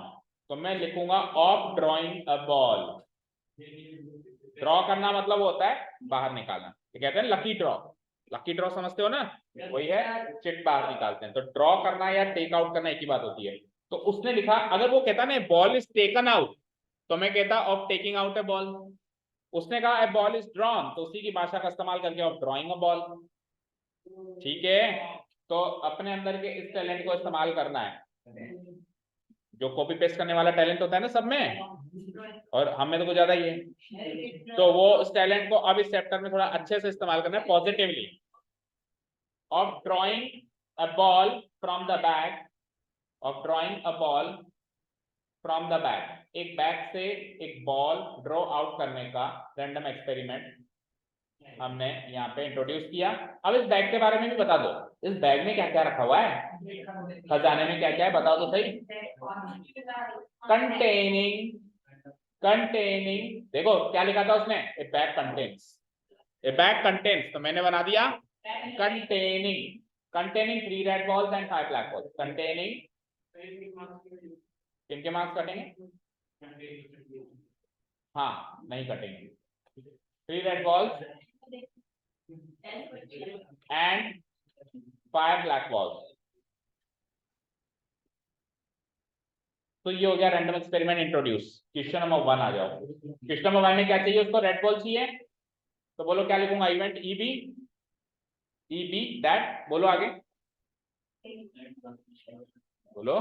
A: तो मैं लिखूंगा of drawing a ball. Draw करना मतलब होता है बाहर निकालना, ये कहते हैं लकी ड्रॉ। लकी ड्रॉ समझते हो ना, वही है चिट बाहर निकालते हैं। तो ड्रॉ करना या टेक आउट करना एक ही बात होती है। तो उसने लिखा, अगर वो कहता ना बॉल इज टेकन आउट तो मैं कहता of taking out A ball. उसने कहा ए बॉल इज ड्रॉन तो उसी की भाषा का इस्तेमाल करके ऑफ ड्रॉइंग अ बॉल। ठीक है, तो अपने अंदर के इस टैलेंट को इस्तेमाल करना है, जो कॉपी पेस्ट करने वाला टैलेंट होता है ना सब में, और हमें तो कुछ ज्यादा ही है, तो वो उस टैलेंट को अब इस चैप्टर में थोड़ा अच्छे से इस्तेमाल करना है positively. Of drawing a ball from the bag, of drawing a ball from the bag, एक बैग से एक बॉल ड्रॉ आउट करने का रैंडम एक्सपेरिमेंट हमने यहाँ पे इंट्रोड्यूस किया। अब इस बैग के बारे में भी बता दो, इस बैग में क्या क्या रखा हुआ है, खजाने में क्या क्या है बताओ तो सही। कंटेनिंग, कंटेनिंग, देखो क्या लिखा था उसने, ए बैग कंटेन्स, ए बैग कंटेन्स, तो मैंने बना दिया containing, containing 3 red balls and 5 black balls, containing, किनके मार्क्स कटेंगे, हाँ नहीं कटेंगे, 3 red balls and 5 black balls. तो ये हो गया random experiment introduce. Question number 1 आ जाओ। क्वेश्चन नंबर 1 में क्या चाहिए उसको, रेड बॉल चाहिए, तो बोलो क्या लिखूंगा, इवेंट ईबी, ईबी दैट, बोलो आगे बोलो,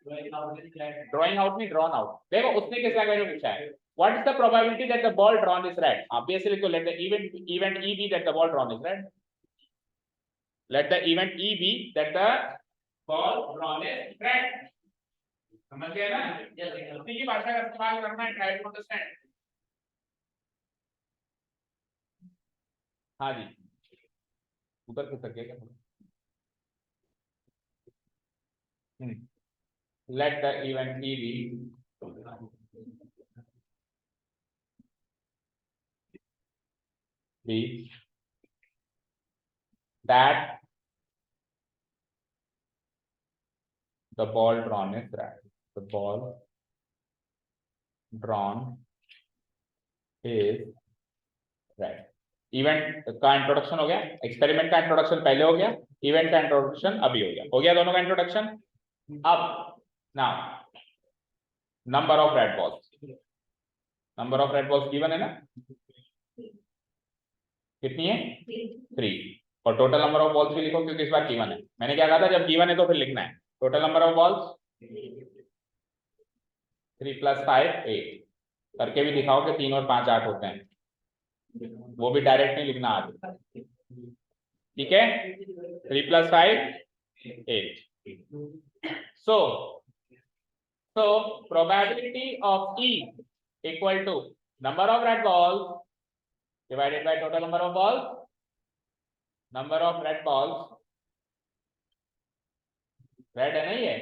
A: ड्राइंग आउट नहीं ड्रॉन आउट। देखो उसने किस लैंग्वेज में पूछा है, what is the probability that the ball drawn is red, obviously लिखो let the event E be that the ball drawn is red, let the event E be that the ball drawn is red. समझ गए ना, उसी की भाषा का इस्तेमाल करना है, ट्राई टू अंडरस्टैंड। हाँ जी, ऊपर खिसक गया क्या, let the event E be that the ball drawn is red, the ball drawn is red। Event का इंट्रोडक्शन हो गया, एक्सपेरिमेंट का इंट्रोडक्शन पहले हो गया, इवेंट का इंट्रोडक्शन अभी हो गया दोनों का इंट्रोडक्शन। अब now number of red balls, number of red balls given है ना, कितनी है 3, और टोटल नंबर ऑफ बॉल्स भी लिखो क्योंकि इस बार गिवन है। मैंने क्या कहा था, जब गिवन है तो फिर लिखना है टोटल नंबर ऑफ बॉल्स 3 + 5 8, करके भी दिखाओ कि 3 और 5 8 होते हैं, वो भी डायरेक्ट नहीं लिखना आज, ठीक है, 3 + 5 8। so probability of E equal to number of red balls divided by total number of balls, number of red balls, red है नहीं है,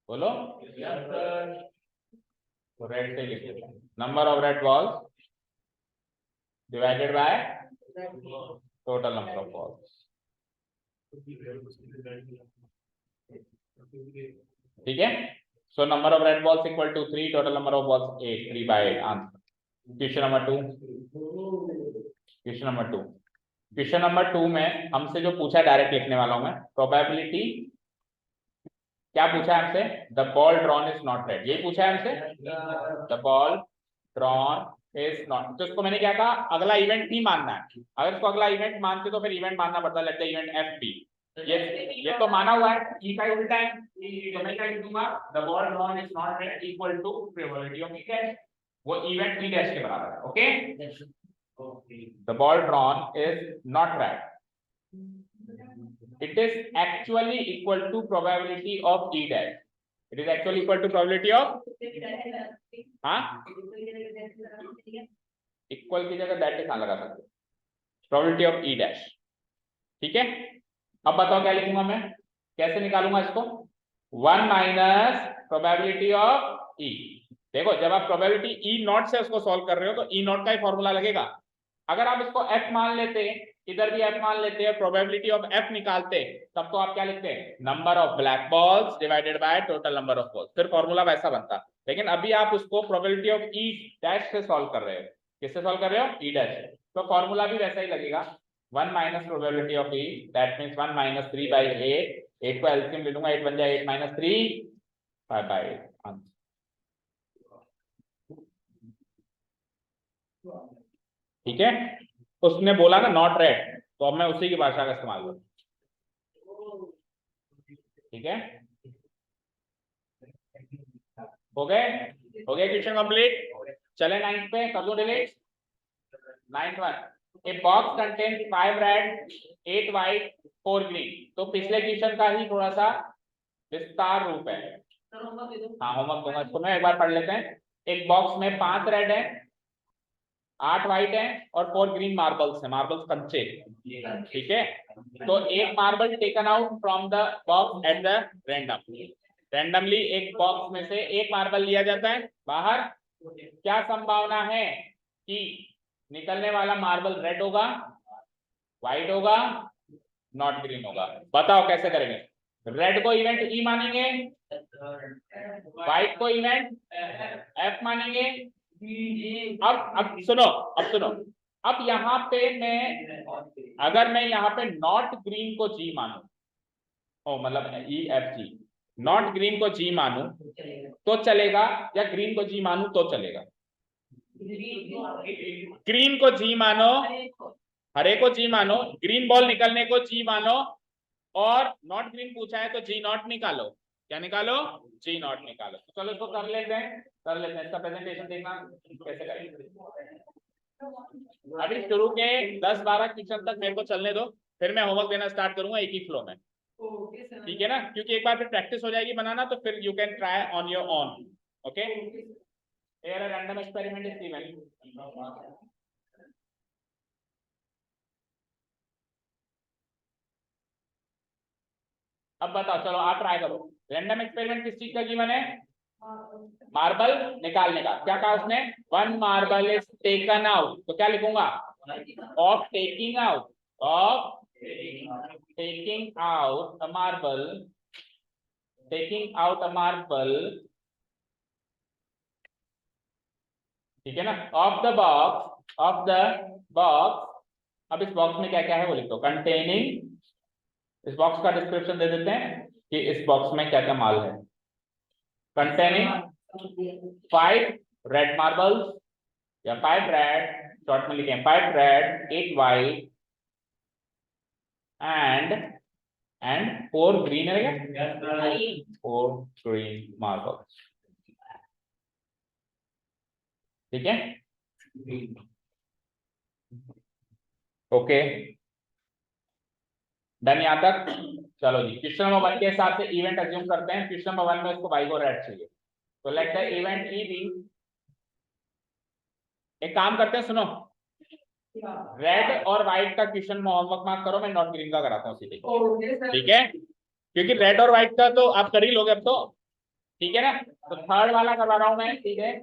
A: बोलो तो रेड से लिख देते हैं, number of red balls divided by total number of balls, ठीक है। So number of red balls equal to 3, total number of balls 8, 3/8 answer. Question number 2, question number 2, question number 2 में हमसे जो पूछा डायरेक्ट लिखने वाला हूं मैं, प्रोबेबिलिटी क्या पूछा है हमसे, the ball drawn is not red, यही पूछा है हमसे, the ball drawn is not, तो इसको मैंने क्या कहा, अगला इवेंट नहीं मानना है, अगर इसको अगला इवेंट मानते तो फिर इवेंट मानना पड़ता, let the event F be, ये तो माना हुआ है, ई का उल्टा है, तो मैं क्या लिख दूंगा, the ball drawn is not red equal to probability of E dash, वो इवेंट ई डैश के बराबर है, okay, the ball drawn is not red, it is actually equal to probability of E dash, it is actually equal to probability of, हाँ equal की जगह that कहाँ लगा सकते, probability of E dash, ठीक है। अब बताओ क्या लिखूंगा मैं, कैसे निकालूंगा इसको, 1 माइनस प्रोबेबिलिटी ऑफ E, देखो जब आप प्रोबेबिलिटी E नॉट से उसको सॉल्व कर रहे हो तो E नॉट का ही फॉर्मूला लगेगा, अगर आप इसको F मान लेते, इधर भी F मान लेते हैं, प्रोबेबिलिटी ऑफ F निकालते, तब तो आप क्या लिखते हैं, number of black balls divided by total number of balls, फिर फॉर्मूला वैसा बनता। लेकिन अभी आप उसको प्रोबेबिलिटी ऑफ E डैश से सॉल्व कर रहे हो, किससे सॉल्व कर रहे हो, E डैश, तो फॉर्मूला भी वैसा ही लगेगा, 1 minus probability of E, that means 1 minus 3/8, 8 को एलसीएम ले लूंगा, 8 बन जाए 8 माइनस 3 5/8 आंसर, ठीक है। उसने बोला ना नॉट रेड, तो अब मैं उसी की भाषा का इस्तेमाल करूँ, ठीक है, हो गए, हो गया क्वेश्चन कंप्लीट। चले 9 पे, कर दो delete. 9th one, a box contain 5 red 8 white 4 green. तो पिछले क्वेश्चन का ही थोड़ा सा विस्तार रूप है। हाँ होमवर्क दूंगा इसको मैं, एक बार पढ़ लेते हैं। एक बॉक्स में 5 रेड है 8 व्हाइट है और 4 ग्रीन मार्बल्स है, मार्बल्स कंचे, ठीक है। तो एक marble taken out from the box at the randomly एक बॉक्स में से एक मार्बल लिया जाता है बाहर। क्या संभावना है कि निकलने वाला मार्बल रेड होगा, व्हाइट होगा, नॉट ग्रीन होगा? बताओ कैसे करेंगे? रेड को इवेंट ई मानेंगे, व्हाइट को इवेंट एफ मानेंगे। अब सुनो, अब सुनो, अब यहाँ पे मैं, अगर मैं यहाँ पे नॉट ग्रीन को जी मानू, ओ मतलब E F G, not green को जी मानू तो चलेगा, या ग्रीन को जी मानू तो चलेगा? ग्रीन को जी मानो, हरे को जी मानो, ग्रीन बॉल निकलने को जी मानो, और नॉट ग्रीन पूछा है तो जी नॉट निकालो। क्या निकालो? जी नॉट निकालो। तो चलो इसको कर लेते हैं, इसका प्रेजेंटेशन देखना कैसे करेंगे। अभी शुरू के 10-12 क्वेश्चन तक मेरे को चलने दो, फिर मैं होमवर्क देना स्टार्ट करूंगा एक ही फ्लो में, ठीक है ना? क्योंकि एक बार फिर प्रैक्टिस हो जाएगी बनाना, तो फिर you can try on your own. Okay, here a random experiment is given। अब बताओ, चलो आप ट्राई करो। रैंडम एक्सपेरिमेंट किस चीज का गिवन है? मार्बल निकालने का। क्या कहा उसने? 1 मार्बल इज टेकन आउट, तो क्या लिखूंगा? Of taking out, of taking out a marble, taking out a marble, ठीक है ना, of the box, of the box. अब इस बॉक्स में क्या क्या है वो लिख दो। कंटेनिंग, इस बॉक्स का डिस्क्रिप्शन दे देते हैं कि इस बॉक्स में क्या क्या माल है। कंटेनिंग 5 रेड मार्बल्स, या 5 रेड, शॉर्ट में लिखें 5 रेड 8 वाइट एंड 4 ग्रीन है क्या? 4 ग्रीन मार्बल्स, ठीक है, ओके डन यहां तक। चलो जी, क्वेश्चन नंबर 1 के हिसाब से इवेंट अज्यूम करते हैं। क्वेश्चन नंबर 1 में उसको वाई को रेड चाहिए, तो let the event E be, एक काम करते हैं सुनो, रेड और व्हाइट का क्वेश्चन में होमवर्क मार्क करो, मैं नॉट ग्रीन का कराता हूँ सीधे, ठीक है? क्योंकि रेड और व्हाइट का तो आप कर ही लोगे अब तो, ठीक है ना? तो थर्ड वाला करवा रहा हूं मैं, ठीक है,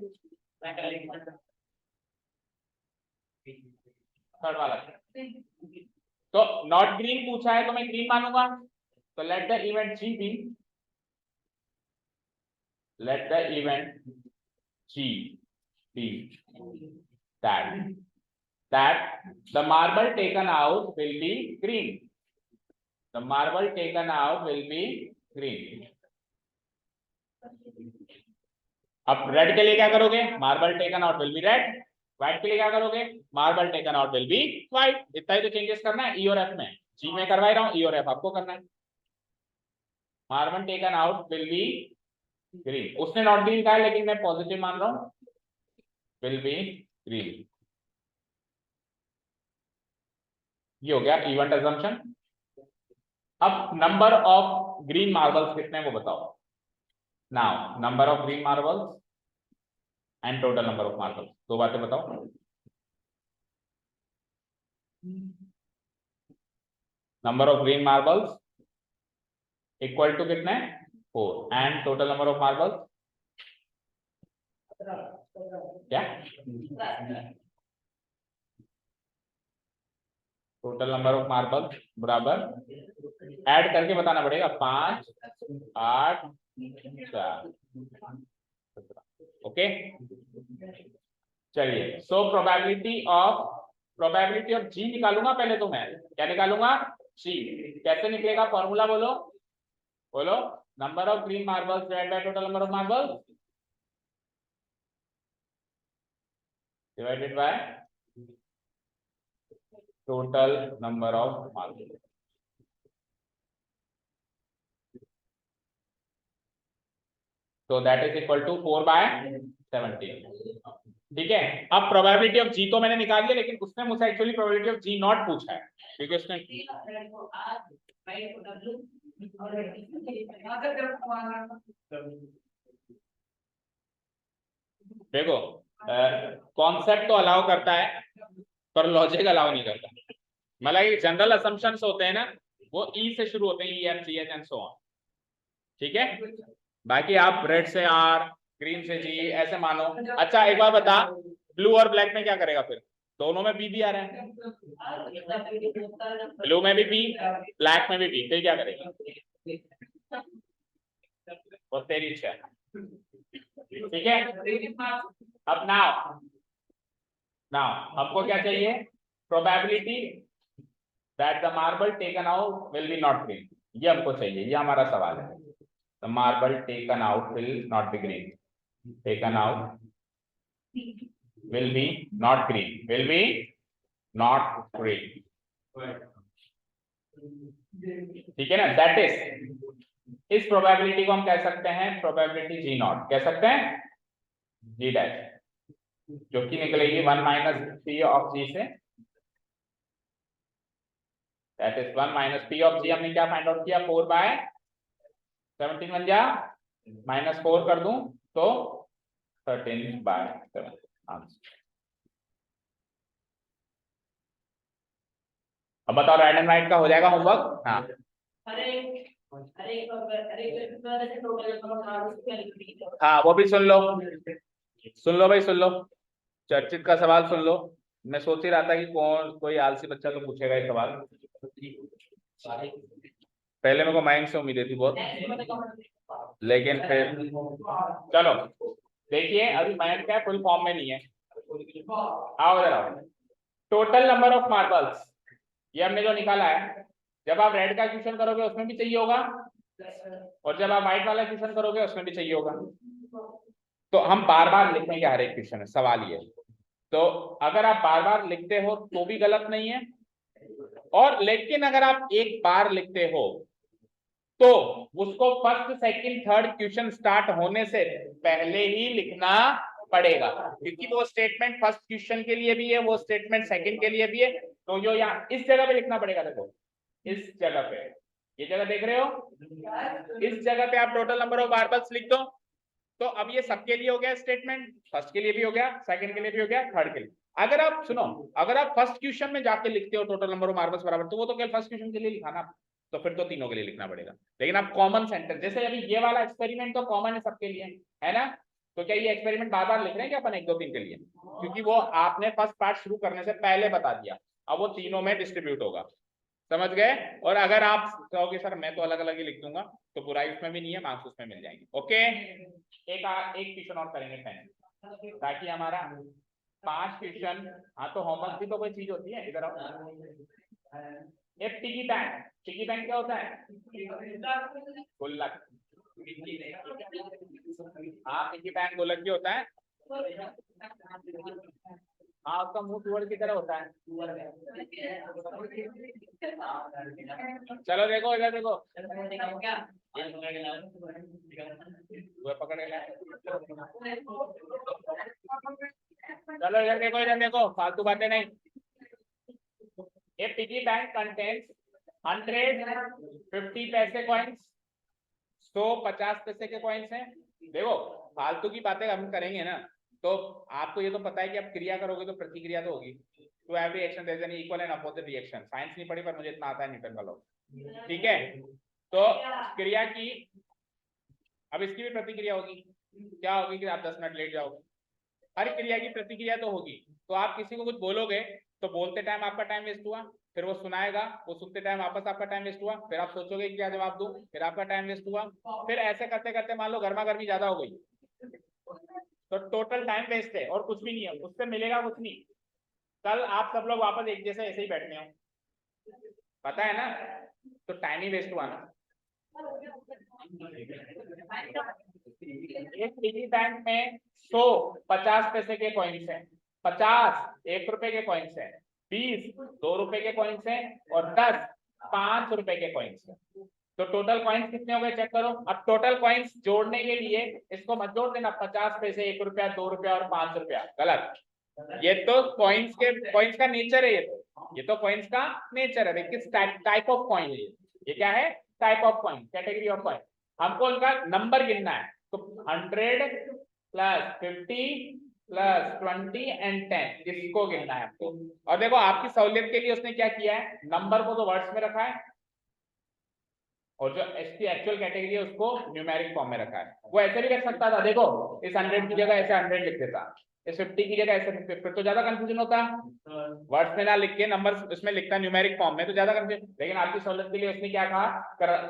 A: थर्ड वाला। तो नॉट ग्रीन पूछा है तो मैं ग्रीन मानूंगा, तो let the event G be, let the event G be that the marble taken out will be green, the marble taken out will be green। अब रेड के लिए क्या करोगे? Marble taken out will be red. White के लिए क्या करोगे? Marble taken out will be white. इतना ही तो चेंजेस करना है ई और एफ में, जी में करवा रहा हूं, ई और एफ आपको करना है। Marble taken out will be green, उसने नॉट ग्रीन कहा है लेकिन मैं पॉजिटिव मान रहा हूं, विल बी ग्रीन। ये हो गया इवेंट अजम्पशन। अब नंबर ऑफ ग्रीन मार्बल्स कितने वो बताओ। Now number of green marbles and total number of marbles, दो बातें बताओ। Number of green marbles equal to कितने? 4 and total number of marbles क्या? टोटल नंबर ऑफ मार्बल्स बराबर, ऐड करके बताना पड़ेगा, 5 8 4। ओके चलिए, सो प्रोबेबिलिटी ऑफ जी निकालूंगा पहले तो मैं। क्या निकालूंगा? जी। कैसे निकलेगा फॉर्मूला बोलो, बोलो। Number of green marbles divide by total number of marbles divided by total number of marbles. तो दैट इज इक्वल टू 4/17। ठीक है, अब प्रोबेबिलिटी ऑफ जी तो मैंने निकाल लिया, लेकिन उसने मुझसे actually probability of G not पूछा है, क्योंकि उसने देखो कॉन्सेप्ट तो अलाउ करता है पर लॉजिक अलाउ नहीं करता। मतलब जनरल असम्पशंस होते हैं ना, वो ई से शुरू होते हैं, E F G H and so on. ठीक है, बाकी आप रेड से आर, ग्रीन से जी ऐसे मानो। अच्छा एक बार बता, ब्लू और ब्लैक में क्या करेगा फिर? दोनों में बी भी आ रहा है, ब्लू में भी बी, ब्लैक में भी बी, फिर क्या करेगा? वो तेरी इच्छा है। ठीक है, अब नाउ हमको क्या चाहिए? Probability that the marble taken out will be not green, ये हमको चाहिए, ये हमारा सवाल है। The marble taken out will not be green, taken out will be not green, will be not green। ठीक है ना, दैट इस प्रोबेबिलिटी को हम कह सकते हैं प्रोबेबिलिटी जी नॉट, कह सकते हैं जी डैश, जो कि निकलेगी 1 माइनस पी ऑफ जी से, that is 1 minus P of G. हमने क्या फाइंड आउट किया? 4/17 बन जा, -4 कर दूं तो 13/7 आंसर। अब बताओ राइट एंड राइट का हो जाएगा होमवर्क? हाँ, हाँ वो भी सुन लो भाई, सुन लो, चर्चित का सवाल सुन लो। मैं सोच ही रहा था कि कोई आलसी बच्चा तो पूछेगा ये सवाल, पहले मेरे को माइंड से उम्मीदें थी बहुत, लेकिन फिर चलो देखिए, अभी माइंड क्या फुल फॉर्म में नहीं है। आओ इधर आओ, टोटल नंबर ऑफ मार्बल्स, ये हमने जो निकाला है, जब आप रेड का क्वेश्चन करोगे उसमें भी चाहिए होगा, और जब आप व्हाइट वाला क्वेश्चन करोगे उसमें भी चाहिए होगा। तो हम बार बार लिखेंगे हर एक क्वेश्चन में, सवाल ये। तो अगर आप बार बार लिखते हो तो भी गलत नहीं है, और लेकिन अगर आप एक बार लिखते हो तो उसको first second third question start होने से पहले ही लिखना पड़ेगा, क्योंकि वो स्टेटमेंट फर्स्ट क्वेश्चन के लिए भी है, वो स्टेटमेंट सेकंड के लिए भी है। तो जो यहाँ इस जगह पे लिखना पड़ेगा, देखो इस जगह पे, ये जगह देख रहे हो, इस जगह पे आप टोटल नंबर ऑफ मार्बल्स लिख दो। तो अब ये सबके लिए हो गया स्टेटमेंट, फर्स्ट के लिए भी हो गया, सेकंड के लिए भी हो गया, थर्ड के लिए। अगर आप सुनो, अगर आप फर्स्ट क्वेश्चन में जाके लिखते हो टोटल नंबर ऑफ मार्बल्स बराबर, तो वो तो केवल फर्स्ट क्वेश्चन के लिए लिखा ना, तो फिर तो तीनों के लिए लिखना पड़ेगा। लेकिन आप कॉमन सेंटेंस, जैसे अभी ये वाला एक्सपेरिमेंट तो कॉमन है सबके लिए, है ना? तो क्या ये एक्सपेरिमेंट बार बार लिख रहे हैं क्या अपन 1 2 3 के लिए? क्योंकि वो आपने फर्स्ट पार्ट शुरू करने से पहले बता दिया, अब वो तीनों में डिस्ट्रीब्यूट होगा, समझ गए? और अगर आप कहोगे सर मैं तो अलग अलग ही लिख दूंगा, तो बुराई उसमें भी नहीं है, मार्क्स उसमें मिल जाएंगे। ओके, एक क्वेश्चन और करेंगे फ्रेंड, ताकि हमारा 5 क्वेश्चन। हाँ तो होमवर्क भी तो कोई चीज होती है, इधर आओ। ये पिगी बैंक, पिगी बैंक क्या होता है? गुल्लक। हाँ पिगी बैंक गुल्लक भी होता है। हाँ उसका मुंह सुअर की तरह होता है। चलो देखो इधर देखो, पकड़ ले। चलो इधर देखो, फालतू बातें नहीं। ये पिगी बैंक कंटेन्स 150 पैसे कॉइन्स, 150 पैसे के कॉइन्स हैं। देखो फालतू की बातें हम करेंगे ना, तो आपको ये तो पता है कि आप क्रिया करोगे तो प्रतिक्रिया तो होगी। To every action there is an equal and opposite reaction. Science नहीं पढ़ी पर मुझे इतना आता है न्यूटन का लॉ। ठीक है, तो क्रिया की, अब इसकी भी प्रतिक्रिया होगी। क्या होगी कि आप 10 मिनट लेट जाओगे, हर क्रिया की प्रतिक्रिया तो होगी। तो आप किसी को कुछ बोलोगे तो बोलते टाइम आपका टाइम वेस्ट हुआ, फिर वो सुनाएगा, वो सुनते टाइम वापस आपका टाइम वेस्ट हुआ, फिर आप सोचोगे क्या जवाब दूं, फिर आपका टाइम वेस्ट हुआ, फिर ऐसे करते करते मान लो गर्मा गर्मी ज्यादा हो गई, तो टोटल टाइम वेस्ट है और कुछ भी नहीं है, उससे मिलेगा कुछ नहीं। कल आप सब लोग वापस एक जैसे ऐसे ही बैठने हो, पता है ना, तो टाइम ही वेस्ट हुआ ना। एक पिगी बैंक में 100 50 पैसे के कॉइन्स हैं, 50 1 रुपए के कॉइन्स हैं, 20 2 रुपए के कॉइन्स हैं, और 10 5 रुपए के कॉइन्स हैं। तो टोटल कॉइन्स कितने हो गए चेक करो। अब टोटल कॉइन्स जोड़ने के लिए इसको मत जोड़ देना 50 पैसे, 1 रुपया, 2 रुपया और 5 रुपया, गलत। ये तो कॉइन्स का नेचर है, ये तो कॉइन्स का नेचर है। किस टाइप ऑफ कॉइन है ये क्या है? Type of coin, category of coin. हमको उनका नंबर गिनना है, तो 100 प्लस 50 प्लस 20 एंड 10 इसको गिनना है आपको। और देखो आपकी सहूलियत के लिए उसने क्या किया है, नंबर को तो वर्ड्स में रखा है और जो इसकी एक्चुअल कैटेगरी है उसको न्यूमेरिक फॉर्म में रखा है। वो ऐसे भी कर सकता था, देखो इस 100 की जगह ऐसे 100 लिख देता, इस 50 की जगह ऐसे, फिर तो ज्यादा कंफ्यूजन होता। वर्ड्स में ना लिख के नंबर उसमें लिखता न्यूमेरिक फॉर्म में, तो ज्यादा कंफ्यूजन। लेकिन आपकी सहूलियत के लिए उसने क्या कहा,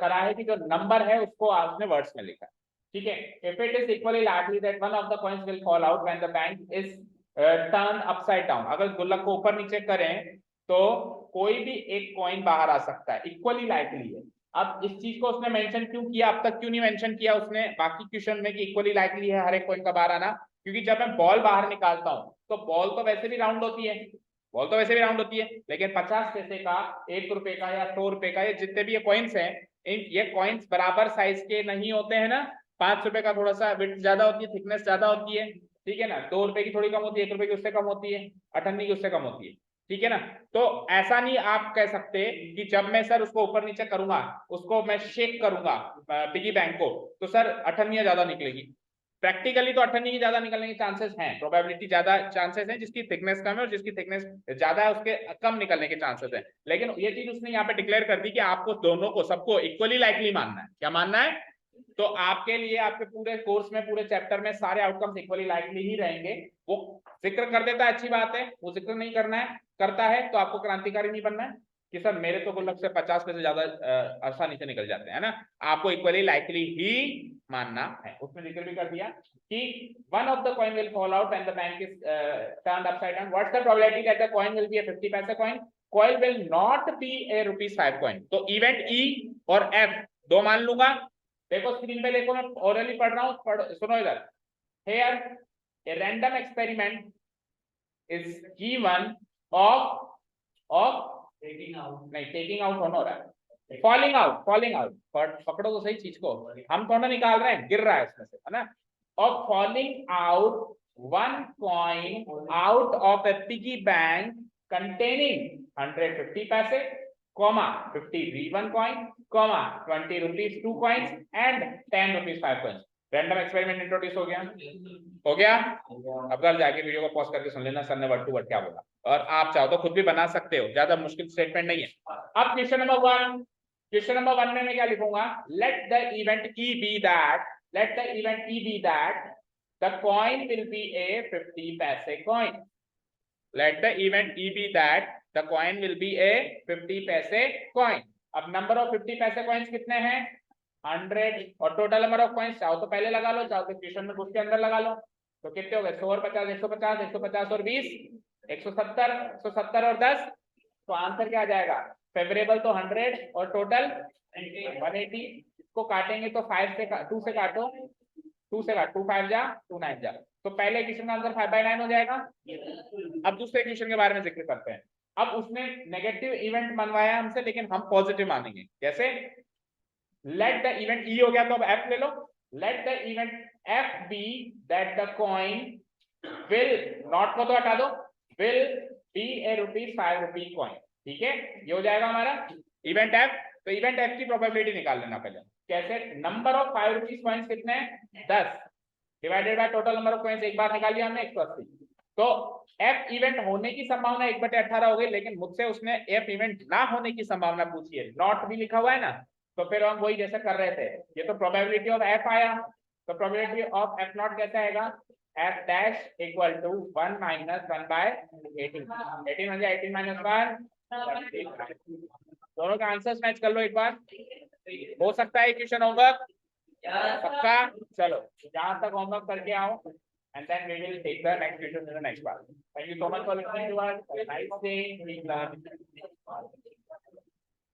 A: करा है कि जो नंबर है उसको आपने वर्ड्स में लिखा, ठीक है। If it is equally likely that one of the coins will fall out when the bank is turn upside down, अगर गुल्लक को ऊपर नीचे करें तो कोई भी एक कॉइन बाहर आ सकता है, इक्वली लाइकली है। अब इस चीज को उसने मेंशन क्यों किया, अब तक क्यों नहीं मेंशन किया उसने बाकी क्वेश्चन में कि इक्वली लाइकली है हर एक कॉइन का बाहर आना? क्योंकि जब मैं बॉल बाहर निकालता हूं तो बॉल तो वैसे भी राउंड होती है, बॉल तो वैसे भी राउंड होती है, लेकिन 50 पैसे का, 1 रुपए का या 100 रुपए का, ये जितने भी ये कॉइन्स हैं, ये कॉइन्स बराबर साइज के नहीं होते हैं ना। 5 रुपए का थोड़ा सा विड्थ ज्यादा होती है, थिकनेस ज्यादा होती है, ठीक है ना। 2 रुपए की थोड़ी कम होती है, 1 रुपए की उससे कम होती है, 98 की उससे कम होती है, ठीक है ना। तो ऐसा नहीं आप कह सकते कि जब मैं सर उसको ऊपर नीचे करूंगा, उसको मैं शेक करूंगा पिगी बैंक को, तो सर 98 ज्यादा निकलेगी। प्रैक्टिकली तो 98 की ज्यादा निकलने के चांसेस हैं, प्रोबेबिलिटी ज्यादा चांसेस हैं, जिसकी थिकनेस कम है और जिसकी थिकनेस ज्यादा है उसके कम निकलने के चांसेस हैं। लेकिन ये चीज उसने यहाँ पे डिक्लेयर कर दी कि आपको दोनों को, सबको इक्वली लाइकली मानना है। क्या मानना है? तो आपके लिए आपके पूरे कोर्स में, पूरे चैप्टर में सारे आउटकम्स इक्वली लाइकली ही रहेंगे। वो जिक्र कर देता है, अच्छी बात है, वो जिक्र नहीं करना है, करता है तो आपको क्रांतिकारी नहीं बनना है कि सर मेरे तो गुल्लक से 50 पैसे ज्यादा आसानी से निकल जाते हैं ना। आपको इक्वली लाइकली ही मानना है। उसमें जिक्र भी कर दिया कि one of the coin will fall out when the bank is turned upside down. What's the probability that the coin will be a 50 paise coin? Coin will not be a ₹5 coin. तो event E और F दो मान लूंगा। देखो screen पे देखो, मैं orally पढ़ रहा हूँ, सुनो इधर। Here a random experiment is given of taking out होना हो रहा है, falling out, पकड़ो तो सही चीज को, हम थोड़ा निकाल रहे हैं, गिर रहा है इसमें से, है ना। Of falling out one coin out of a piggy bank containing 150 paise, comma 50 V1 coin, comma 20 rupees 2 coins and 10 rupees 5 coins। Random experiment introduce हो गया। अब घर जाके वीडियो को पॉज करके सुन लेना सर ने वर्ड टू वर्ड क्या बोला, और आप चाहो तो खुद भी बना सकते हो, ज्यादा मुश्किल स्टेटमेंट नहीं है। अब क्वेश्चन नंबर 1, क्वेश्चन नंबर 1 में मैं क्या लिखूंगा, late the event E be that, let the event E be that the coin will be a 50 paise coin. Let the event E be that the coin will be a 50 paise coin. अब number of 50 पैसे coins कितने हैं? 100, और total number of coins चाहो तो पहले लगा लो, चाहो तो क्वेश्चन में घुस के अंदर लगा लो। तो कितने हो गए? 100 और 50, 150, 150 और 20, 170, 170 और 10। तो आंसर क्या आ जाएगा? फेवरेबल तो 100 और टोटल 180। इसको काटेंगे तो 5 से 2 से काटो, 2 से काट, 2 5 जा 2 9 जा, तो पहले क्वेश्चन का आंसर 5/9 हो जाएगा। अब दूसरे क्वेश्चन के बारे में जिक्र करते हैं। अब उसने नेगेटिव इवेंट मनवाया हमसे, लेकिन हम पॉजिटिव मानेंगे। कैसे? लेट द इवेंट E हो गया तो अब F ले लो। Let the event F be that the coin will, not को तो हटा दो, विल बी ए ₹5 कॉइन, ठीक है। ये हो जाएगा हमारा इवेंट F। तो इवेंट F की प्रोबेबिलिटी निकाल लेना पहले। कैसे? नंबर ऑफ ₹5 कॉइन्स कितने हैं? 10 divided by total number of coins, एक बार निकाल लिया हमने 180। तो F इवेंट होने की संभावना 1/18 हो गई, लेकिन मुझसे उसने F इवेंट ना होने की संभावना पूछी है, नॉट भी लिखा हुआ है ना, तो फिर हम वही जैसे कर रहे थे। ये तो प्रोबेबिलिटी ऑफ F आया, तो प्रोबेबिलिटी ऑफ F नॉट कैसे आएगा? F डैश इक्वल टू 1 - 1/18, 18 हो जाए, 18 - 1, दोनों का आंसर्स मैच कर लो एक बार। हो सकता है क्वेश्चन होमवर्क पक्का। चलो जहां तक होमवर्क करके आओ, and then we will take the next question in the next part. Thank you so much for listening to us. Have a nice day.